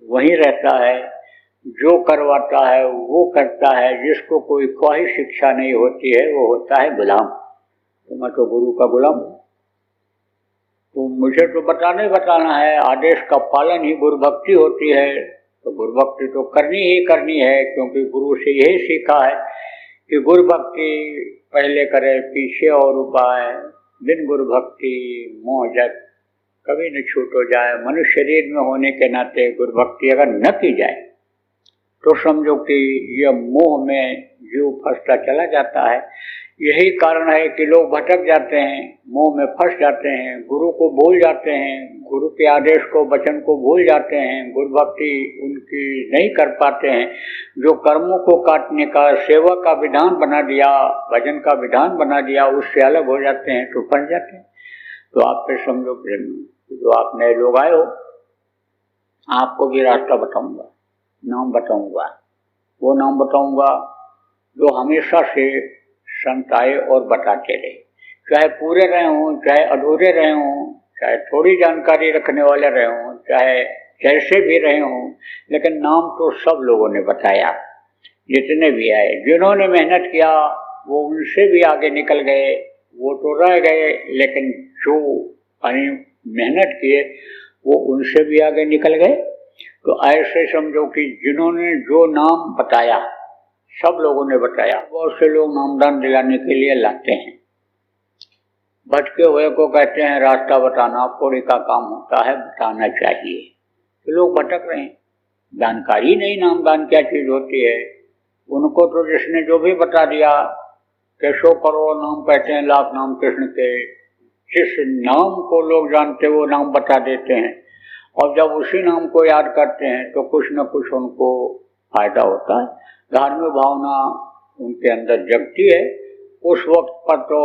वहीं रहता है, जो करवाता है वो करता है। जिसको कोई ख्वाहिश इच्छा नहीं होती है वो होता है गुलाम। तो मैं तो गुरु का गुलाम हूँ, तो मुझे तो बताना है, आदेश का पालन ही गुरु भक्ति होती है। तो गुरु भक्ति तो करनी ही करनी है, क्योंकि गुरु से यही सीखा है कि गुरु भक्ति पहले करे पीछे और उपाय, बिन गुरु भक्ति मोह जग कभी न छूट हो जाए। मनुष्य शरीर में होने के नाते गुरु भक्ति अगर न की जाए तो समझो कि यह मोह में जीव फंसता चला जाता है। यही कारण है कि लोग भटक जाते हैं, मोह में फंस जाते हैं, गुरु को भूल जाते हैं, गुरु के आदेश को वचन को भूल जाते हैं, गुरु भक्ति उनकी नहीं कर पाते हैं। जो कर्मों को काटने का सेवा का विधान बना दिया, भजन का विधान बना दिया, उससे अलग हो जाते हैं तो फंस जाते हैं। तो आप फिर समझो जो आप नए लोग आए हो, आपको भी रास्ता बताऊंगा, नाम बताऊंगा, वो नाम बताऊंगा जो हमेशा से संत आए और बताते रहे, चाहे पूरे रहे हों, चाहे अधूरे रहे हों, चाहे थोड़ी जानकारी रखने वाले रहे हों, चाहे कैसे भी रहे हों, लेकिन नाम तो सब लोगों ने बताया। जितने भी आए, जिन्होंने मेहनत किया वो उनसे भी आगे निकल गए, वो तो रह गए, लेकिन जो मेहनत किए वो उनसे भी आगे निकल गए। तो ऐसे समझो कि जिन्होंने जो नाम बताया, सब लोगों ने बताया। बहुत से लोग नामदान दिलाने के लिए लाते हैं, भटके हुए को कहते हैं रास्ता बताना, पौड़ी का काम होता है, बताना चाहिए। तो लोग भटक रहे हैं, जानकारी नहीं नामदान क्या चीज होती है। उनको तो जिसने जो भी बता दिया कि 100 करोड़ नाम कहते हैं, लाख नाम कृष्ण के, जिस नाम को लोग जानते वो नाम बता देते हैं, और जब उसी नाम को याद करते हैं तो कुछ न कुछ उनको फायदा होता है, धार्मिक भावना उनके अंदर जगती है। उस वक्त पर तो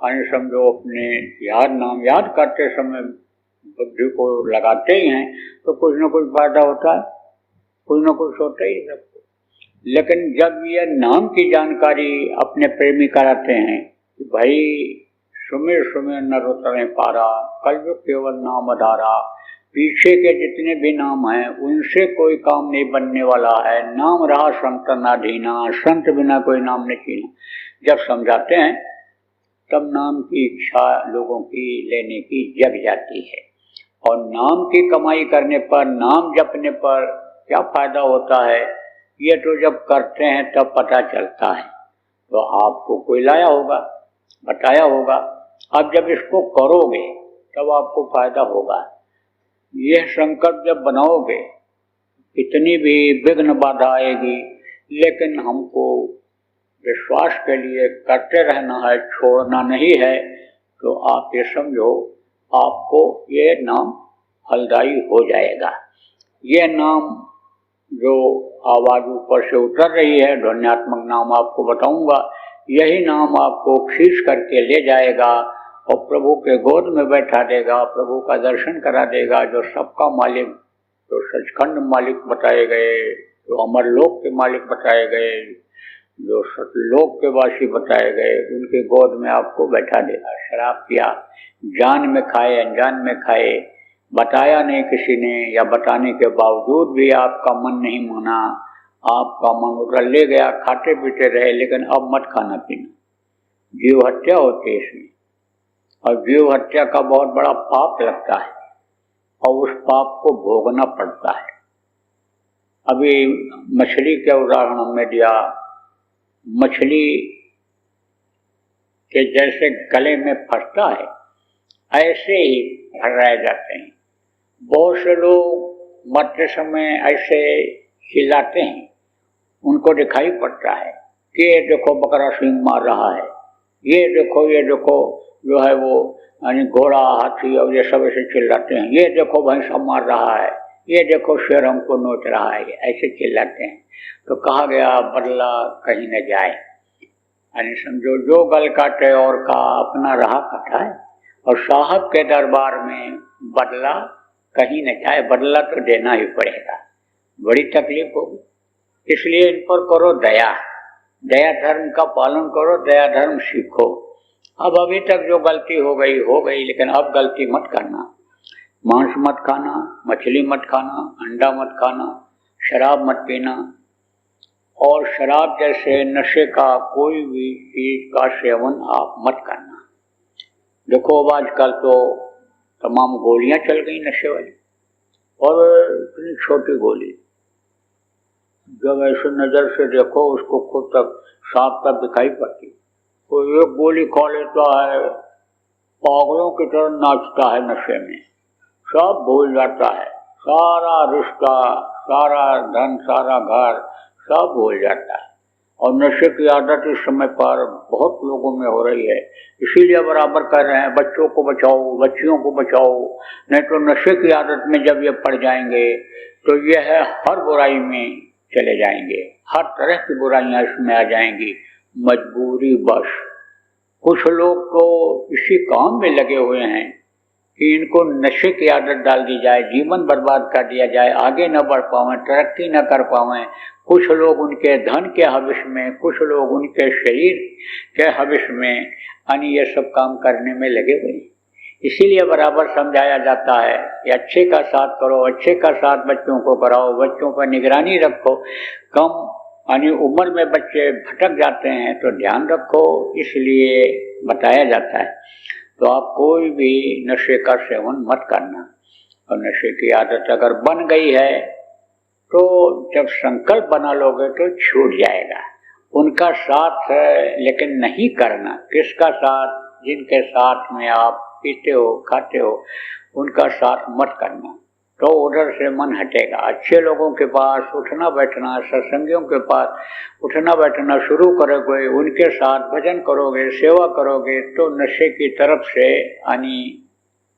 समझो अपने नाम याद करते समय बुद्धि को लगाते ही हैं, तो कुछ न कुछ फायदा होता है, कुछ न कुछ होता ही सबको। लेकिन जब ये नाम की जानकारी अपने प्रेमी कराते हैं कि भाई सुमिर सुमिर नर उतरे पारा, कलयुग केवल नाम आधारा, पीछे के जितने भी नाम हैं उनसे कोई काम नहीं बनने वाला है, नाम रहा संत नाधीना, संत बिना कोई नाम नहीं चीना। जब समझाते हैं तब नाम की इच्छा लोगों की लेने की जग जाती है। और नाम की कमाई करने पर, नाम जपने पर क्या फायदा होता है, ये तो जब करते हैं तब पता चलता है। तो आपको कोई लाया होगा, बताया होगा, अब जब इसको करोगे तब आपको फायदा होगा। यह संकल्प जब बनाओगे, इतनी भी विघ्न बाधा आएगी, लेकिन हमको विश्वास के लिए करते रहना है, छोड़ना नहीं है। तो आप ये समझो आपको ये नाम फलदायी हो जाएगा। ये नाम जो आवाज ऊपर से उतर रही है, ध्वन्यात्मक नाम आपको बताऊंगा, यही नाम आपको खींच करके ले जाएगा और प्रभु के गोद में बैठा देगा, प्रभु का दर्शन करा देगा। जो सबका मालिक, जो सचखंड मालिक बताए गए, जो अमरलोक के मालिक बताए गए, जो सतलोक के वासी बताए गए, उनके गोद में आपको बैठा देगा। शराब पिया, जान में खाए अनजान में खाए, बताया नहीं किसी ने, या बताने के बावजूद भी आपका मन नहीं माना, आपका मन उधर ले गया, खाते पीते रहे, लेकिन अब मत खाना पीना। जीव हत्या होती है इसमें, और जीव हत्या का बहुत बड़ा पाप लगता है, और उस पाप को भोगना पड़ता है। अभी मछली के उदाहरण हमने दिया, मछली के जैसे गले में फंसता है ऐसे ही भर रह जाते हैं। बहुत से लोग मरते समय ऐसे हिलाते हैं, उनको दिखाई पड़ता है कि ये देखो बकरा सींग मार रहा है, ये देखो जो है वो घोड़ा हाथी और ये सब ऐसे चिल्लाते हैं, ये देखो भैंसा मार रहा है, ये देखो शेर हमको नोच रहा है, ऐसे चिल्लाते हैं। तो कहा गया बदला कहीं न जाए, यानी समझो जो गल काटे और का अपना रहा कथा है। और साहब के दरबार में बदला कहीं न जाए, बदला तो देना ही पड़ेगा, बड़ी तकलीफ होगी। इसलिए इन पर करो दया, दया धर्म का पालन करो, दया धर्म सीखो। अब अभी तक जो गलती हो गई, लेकिन अब गलती मत करना। मांस मत खाना, मछली मत खाना, अंडा मत खाना, शराब मत पीना, और शराब जैसे नशे का कोई भी चीज का सेवन आप मत करना। देखो अब आजकल तो तमाम गोलियां चल गई नशे वाली, और इतनी छोटी गोली, जब ऐसे नजर से देखो उसको खुद तक सांप तक दिखाई पड़ती। कोई एक गोली खा लेता है, पागलों की तरह नाचता है नशे में, सब भूल जाता है, सारा रिश्ता, सारा धन, सारा घर सब भूल जाता है। और नशे की आदत इस समय पर बहुत लोगों में हो रही है। इसीलिए बराबर कर रहे हैं बच्चों को बचाओ, बच्चियों को बचाओ, नहीं तो नशे की आदत में जब ये पड़ जाएंगे तो यह हर बुराई में चले जाएंगे, हर तरह की बुराइयां इसमें आ जाएंगी। मजबूरी बस कुछ लोग तो इसी काम में लगे हुए हैं कि इनको नशे की आदत डाल दी जाए, जीवन बर्बाद कर दिया जाए, आगे न बढ़ पावें, तरक्की न कर पावें। कुछ लोग उनके धन के हविष में, कुछ लोग उनके शरीर के हविष में, यानी ये सब काम करने में लगे हुए हैं। इसीलिए बराबर समझाया जाता है कि अच्छे का साथ करो, अच्छे का साथ बच्चों को कराओ, बच्चों पर निगरानी रखो। कम यानी उम्र में बच्चे भटक जाते हैं तो ध्यान रखो, इसलिए बताया जाता है। तो आप कोई भी नशे का सेवन मत करना। और नशे की आदत अगर बन गई है तो जब संकल्प बना लोगे तो छूट जाएगा। उनका साथ है लेकिन नहीं करना। किसका साथ? जिनके साथ में आप पीते हो, खाते हो, उनका साथ मत करना, तो उधर से मन हटेगा। अच्छे लोगों के पास उठना बैठना, सत्संगियों के पास उठना बैठना शुरू करोगे, उनके साथ भजन करोगे, सेवा करोगे, तो नशे की तरफ से यानी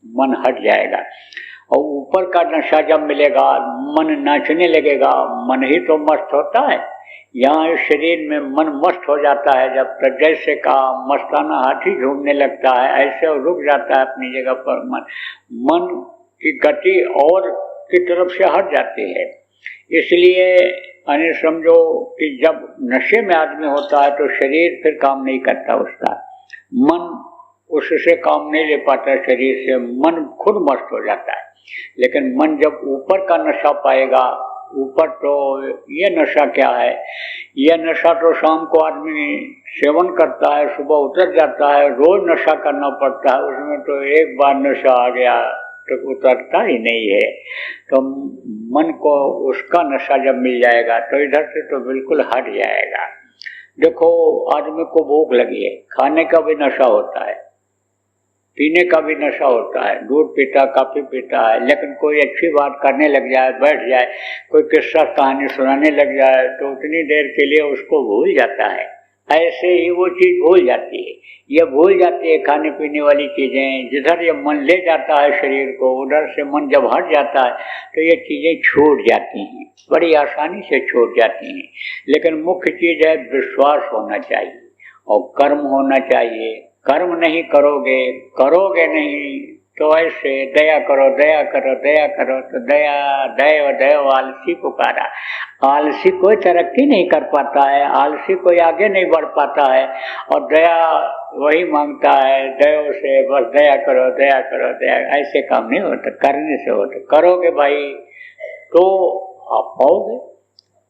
मन हट जाएगा। और ऊपर का नशा जब मिलेगा, मन नाचने लगेगा। मन ही तो मस्त होता है। यहाँ इस शरीर में मन मस्त हो जाता है जब तक, जैसे का मस्ताना हाथी झूमने लगता है, ऐसे रुक जाता है अपनी जगह पर। मन की गति और की तरफ से हट जाती है। इसलिए यानी समझो कि जब नशे में आदमी होता है तो शरीर फिर काम नहीं करता उसका, मन उससे काम नहीं ले पाता शरीर से, मन खुद मस्त हो जाता है। लेकिन मन जब ऊपर का नशा पाएगा, ऊपर तो ये नशा क्या है, यह नशा तो शाम को आदमी सेवन करता है, सुबह उतर जाता है, रोज नशा करना पड़ता है, उसमें तो एक बार नशा आ गया तो उतरता ही नहीं है। तो मन को उसका नशा जब मिल जाएगा तो इधर से तो बिल्कुल हट जाएगा। देखो आदमी को भूख लगी है, खाने का भी नशा होता है, पीने का भी नशा होता है, दूध पीता, कॉफी पीता है, लेकिन कोई अच्छी बात करने लग जाए, बैठ जाए, कोई किस्सा कहानी सुनाने लग जाए तो उतनी देर के लिए उसको भूल जाता है। ऐसे ही वो चीज़ भूल जाती है, ये भूल जाती है खाने पीने वाली चीज़ें। जिधर ये मन ले जाता है शरीर को, उधर से मन जब हट जाता है तो ये चीज़ें छूट जाती हैं, बड़ी आसानी से छूट जाती हैं। लेकिन मुख्य चीज़ है विश्वास होना चाहिए और कर्म होना चाहिए। कर्म नहीं करोगे, करोगे नहीं तो ऐसे दया करो, दया करो, दया करो, तो दया दैव दैव आलसी पुकारा। आलसी कोई तरक्की नहीं कर पाता है, आलसी कोई आगे नहीं बढ़ पाता है, और दया वही मांगता है दैव से, बस दया करो, दया करो, दया। ऐसे काम नहीं होता, करने से होता। करोगे भाई तो आप पाओगे।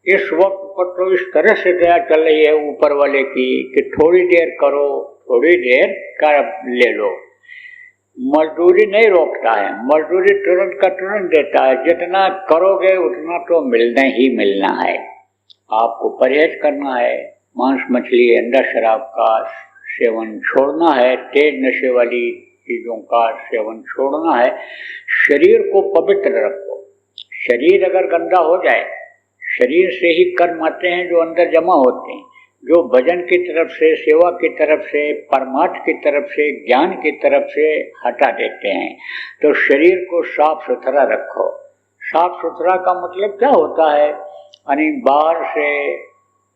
इस वक्त पर तो इस तरह से दया चल रही है ऊपर वाले की कि थोड़ी देर करो, थोड़ी देर कर ले लो। मजदूरी नहीं रोकता है, मजदूरी तुरंत का तुरंत देता है। जितना करोगे उतना तो मिलना ही मिलना है। आपको परहेज करना है, मांस मछली अंडा शराब का सेवन छोड़ना है, तेज नशे वाली चीज़ों का सेवन छोड़ना है। शरीर को पवित्र रखो। शरीर अगर गंदा हो जाए, शरीर से ही कर्म आते हैं जो अंदर जमा होते हैं, जो भजन की तरफ से, सेवा की तरफ से, परमार्थ की तरफ से, ज्ञान की तरफ से हटा देते हैं। तो शरीर को साफ सुथरा रखो, साफ सुथरा का मतलब क्या होता है? यानी बाहर से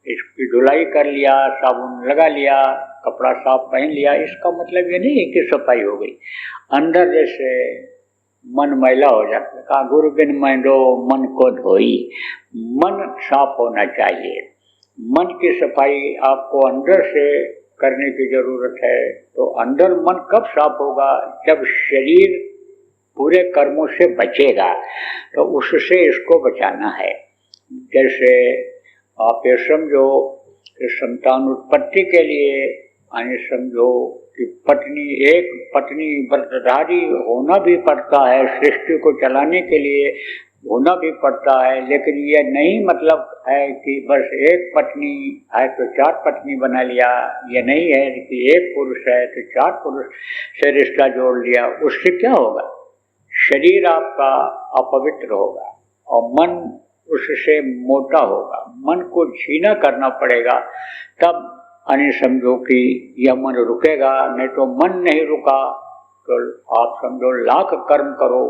इसकी धुलाई कर लिया, साबुन लगा लिया, कपड़ा साफ पहन लिया, इसका मतलब ये नहीं है कि सफाई हो गई। अंदर जैसे मन मैला हो जाता है, कहा गुरु बिन मैलो मन को धोई, मन साफ होना चाहिए। मन की सफाई आपको अंदर से करने की जरूरत है। तो अंदर मन कब साफ होगा? जब शरीर पूरे कर्मों से बचेगा, तो उससे इसको बचाना है। जैसे आप ये समझो कि संतान उत्पत्ति के लिए, यानी समझो कि एक पत्नी व्रतधारी होना भी पड़ता है, सृष्टि को चलाने के लिए होना भी पड़ता है। लेकिन यह नहीं मतलब है कि बस एक पत्नी है तो 4 पत्नी बना लिया। यह नहीं है कि एक पुरुष है तो 4 पुरुष से रिश्ता जोड़ लिया। उससे क्या होगा? शरीर आपका अपवित्र होगा और मन उससे मोटा होगा। मन को छीना करना पड़ेगा, तब यानी समझो कि यह मन रुकेगा। नहीं तो मन नहीं रुका तो आप समझो लाख कर्म करो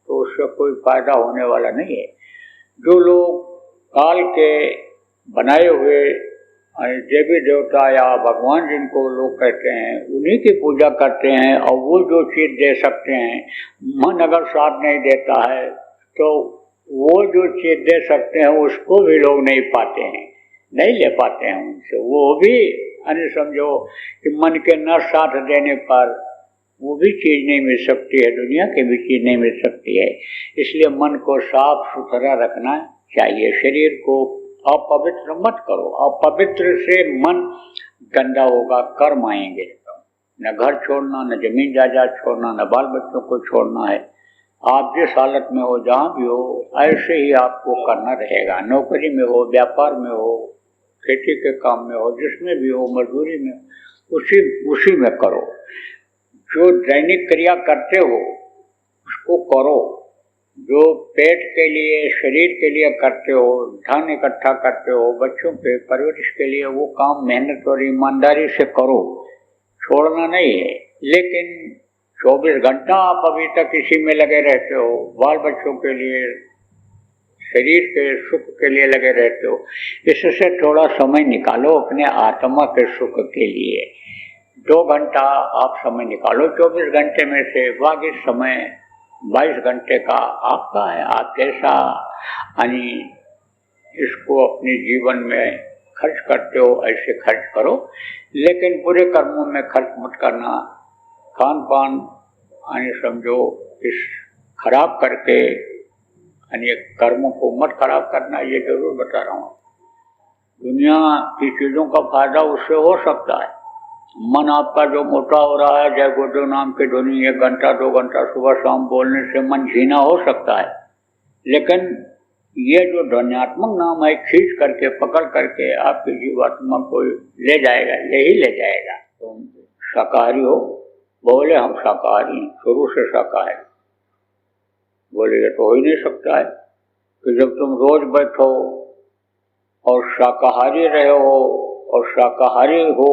तो उससे कोई फायदा होने वाला नहीं है। जो लोग काल के बनाए हुए देवी देवता या भगवान जिनको लोग कहते हैं, उन्हीं की पूजा करते हैं और वो जो चीज़ दे सकते हैं, मन अगर साथ नहीं देता है तो वो जो चीज़ दे सकते हैं उसको भी लोग नहीं पाते हैं, नहीं ले पाते हैं उनसे। वो भी यानी समझो कि मन के न साथ देने पर वो भी चीज़ नहीं मिल सकती है, दुनिया की भी चीज़ नहीं मिल सकती है। इसलिए मन को साफ सुथरा रखना चाहिए। शरीर को अपवित्र मत करो। अपवित्र से मन गंदा होगा, कर्म आएंगे। न घर छोड़ना, न जमीन जायदाद छोड़ना, न बाल बच्चों को छोड़ना है। आप जिस हालत में हो, जहाँ भी हो, ऐसे ही आपको करना रहेगा। नौकरी में हो, व्यापार में हो, खेती के काम में हो, जिसमें भी हो, मजदूरी में, उसी में करो। जो दैनिक क्रिया करते हो उसको करो। जो पेट के लिए, शरीर के लिए करते हो, धन इकट्ठा करते हो, बच्चों के परवरिश के लिए, वो काम मेहनत और ईमानदारी से करो, छोड़ना नहीं है। लेकिन 24 घंटा आप अभी तक इसी में लगे रहते हो, बाल बच्चों के लिए, शरीर के सुख के लिए लगे रहते हो। इससे थोड़ा समय निकालो अपने आत्मा के सुख के लिए। 2 घंटा आप समय निकालो 24 घंटे में से। बाकी समय 22 घंटे का आपका है। आप कैसा यानी इसको अपने जीवन में खर्च करते हो ऐसे खर्च करो, लेकिन बुरे कर्मों में खर्च मत करना। खान पान यानी समझो इस खराब करके यानी कर्मों को मत खराब करना, ये जरूर बता रहा हूँ। दुनिया की चीज़ों का फायदा उससे हो सकता है। मन आपका जो मोटा हो रहा है, जय गुरुदेव नाम की ध्वनि 1 घंटा 2 घंटा सुबह शाम बोलने से मन झीना हो सकता है। लेकिन ये जो ध्वन्यात्मक नाम है, खींच करके पकड़ करके आपकी जीवात्मा को ले जाएगा, यही ले जाएगा। तुम शाकाहारी हो, बोले हम शाकाहारी हैं, शुरू से शाकाहारी। बोले ये तो हो ही नहीं सकता है कि जब तुम रोज बैठो और शाकाहारी रहे हो और शाकाहारी हो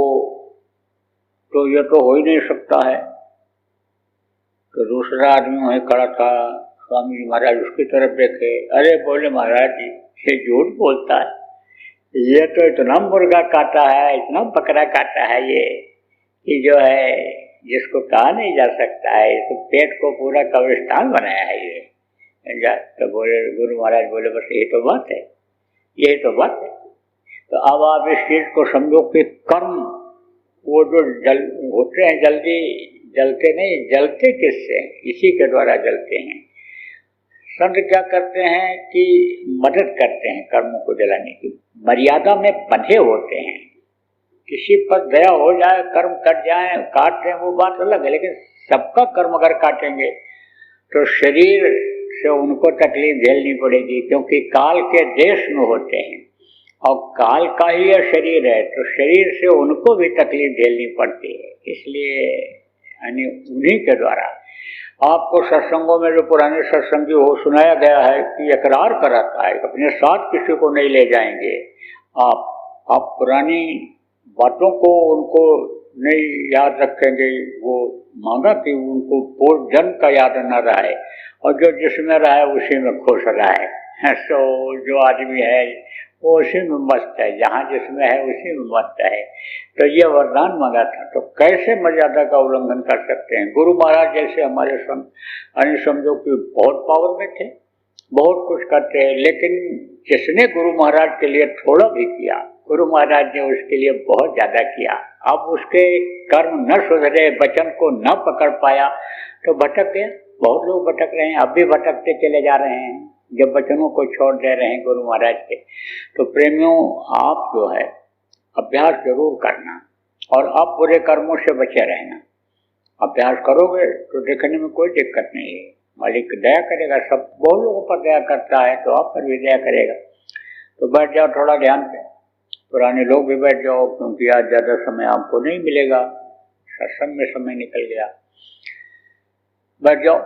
तो ये तो हो ही नहीं सकता है। तो दूसरा आदमी वहीं खड़ा था, स्वामी जी महाराज उसकी तरफ देखे, अरे बोले महाराज जी ये झूठ बोलता है, ये तो इतना मुर्गा काटा है, इतना बकरा काटा है ये कि जो है जिसको कहा नहीं जा सकता है, तो पेट को पूरा कब्रिस्तान बनाया है ये। तो बोले गुरु महाराज बोले बस यही तो बात है, यही तो बात है। तो अब आप इस चीज को समझो कि कर्म वो जो होते हैं जल्दी जलते नहीं, जलते किससे? इसी के द्वारा जलते हैं। संत क्या करते हैं कि मदद करते हैं कर्मों को जलाने की, मर्यादा में बंधे होते हैं। किसी पर दया हो जाए, कर्म कट जाए, काट दें, वो बात अलग है। लेकिन सबका कर्म अगर काटेंगे तो शरीर से उनको तकलीफ झेलनी पड़ेगी, क्योंकि काल के देश में होते हैं और काल का ही यह शरीर है, तो शरीर से उनको भी तकलीफ झेलनी पड़ती है। इसलिए यानी उन्हीं के द्वारा आपको सत्संगों में जो पुराने सत्संगी हो सुनाया गया है कि इकरार कराता है, अपने साथ किसी को नहीं ले जाएंगे। आप पुरानी बातों को उनको नहीं याद रखेंगे, वो मांगा कि उनको पूर्व जन्म का याद न रहे और जो जिसमें रहे उसी में खुश रहे। तो जो आदमी है वो उसी में मस्त है, जहाँ जिसमें है उसी में मस्त है। तो ये वरदान मांगा था, तो कैसे मर्यादा का उल्लंघन कर सकते हैं। गुरु महाराज जैसे हमारे समझो कि बहुत पावर में थे, बहुत कुछ करते हैं, लेकिन जिसने गुरु महाराज के लिए थोड़ा भी किया, गुरु महाराज ने उसके लिए बहुत ज्यादा किया। अब उसके कर्म न सुधरे, वचन को न पकड़ पाया तो भटक गया। बहुत लोग भटक रहे हैं, अब भी भटकते चले जा रहे हैं जब वचनों को छोड़ दे रहे हैं गुरु महाराज के। तो प्रेमियों, आप जो है अभ्यास जरूर करना और आप बुरे कर्मों से बचे रहना। अभ्यास करोगे तो देखने में कोई दिक्कत नहीं है, मालिक दया करेगा। सब बहुत लोगों पर दया करता है तो आप पर भी दया करेगा। तो बैठ जाओ थोड़ा ध्यान पे, पुराने लोग भी बैठ जाओ, क्योंकि आज ज्यादा समय आपको नहीं मिलेगा, सत्संग में समय निकल गया। बैठ जाओ।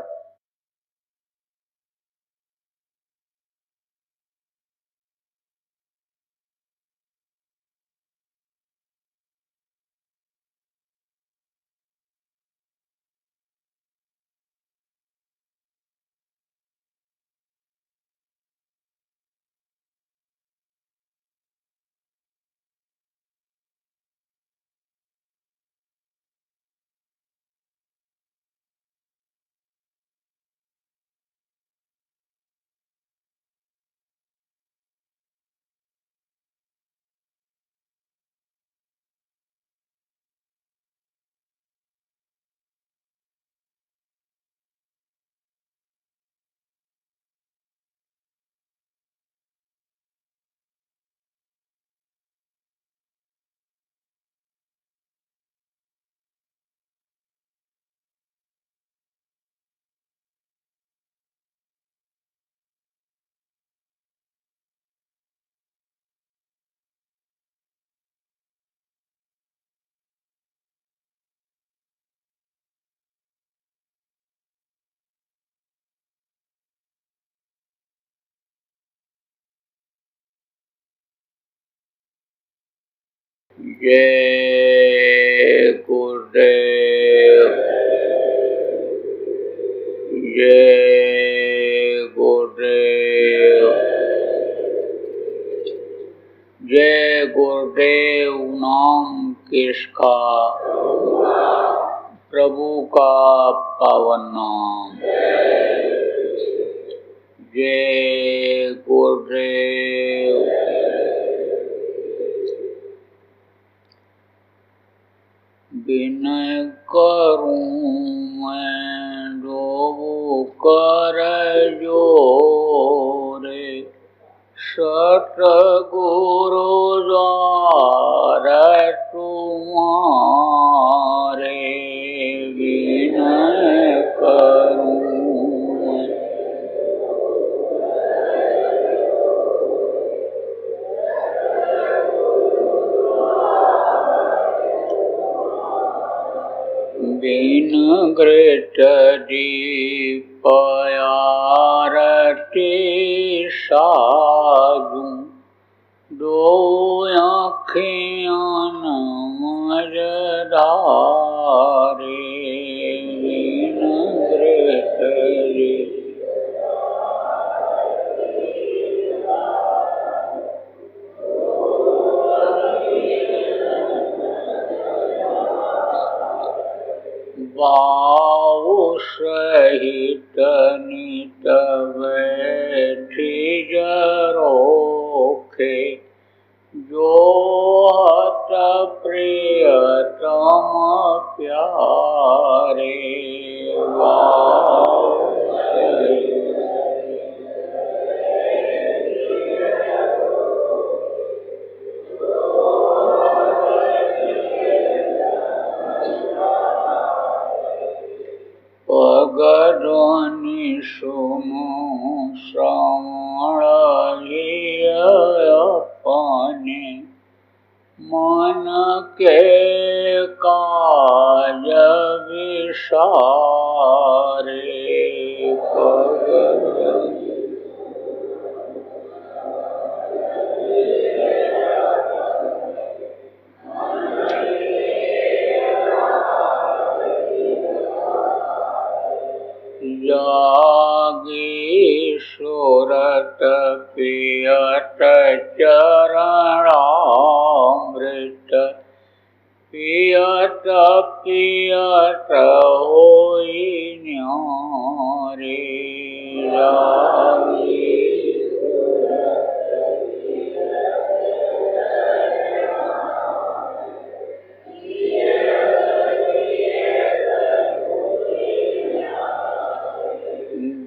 जय गुरुदेव, जय गुरुदेव, जय गुरुदेव। नाम किसका? प्रभु का पावन नाम। जय गुरुदेव। विनय करूं मैं दो कर जोरे, सतगुरु द्वार तुम्हारे। विनय करूं बिन घृत दीप आरती साधु, दो आँखियाँ मझधारे। बिन घृत दीप भाव सहित नित बैठी जरोखे, जो हत प्रियतम प्यारे। भाव पगध्वनि सुनो श्रवण अपने, मन के काज विसारे। सुरत पियत चरणामृत पियत पियत होई न्यारे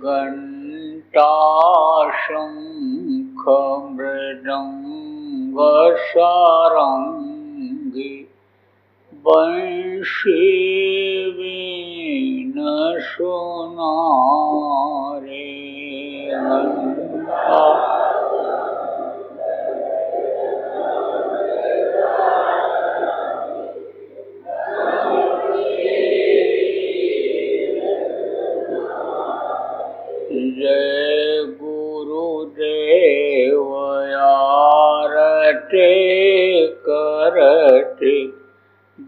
घंटा शंख मृदंग सारंगी बंशी वीण सुनारे घंटा जय गुरुदेव आरती करती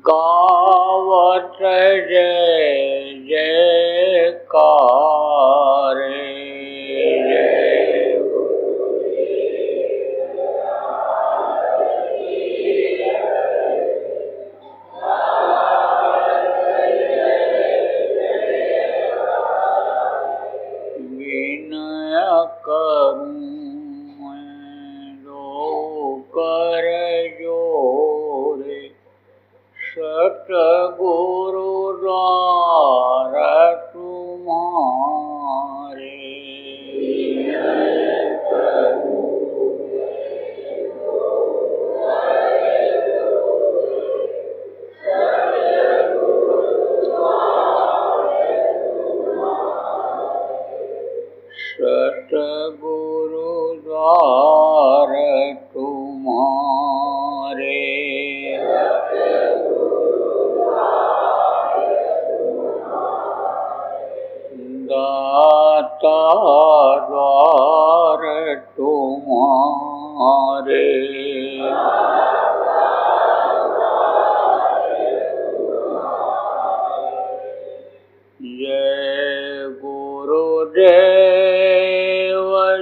गावत जय जयकार करूं मैं कर जोरे सतगुरु द्वारा तुम्हारे सतगुरु द्वार तुम्हारे दाता द्वार तुम्हारे जय गुरुदेव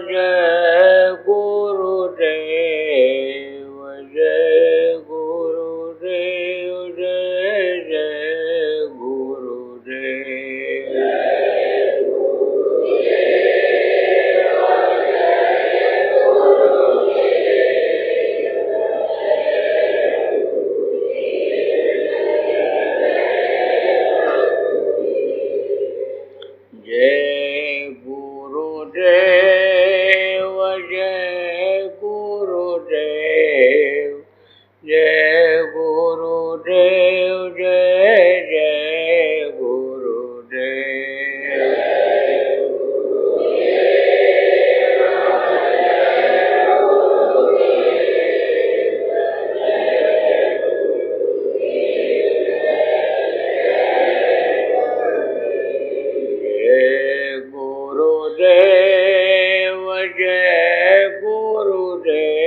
जय गुरुदेव जय गुरुदेव जय जय गुरुदेव जय गुरुदेव जय गुरुदेव जय गुरुदेव जय जय गुरुदेव जय गुरुदेव जय गुरुदेव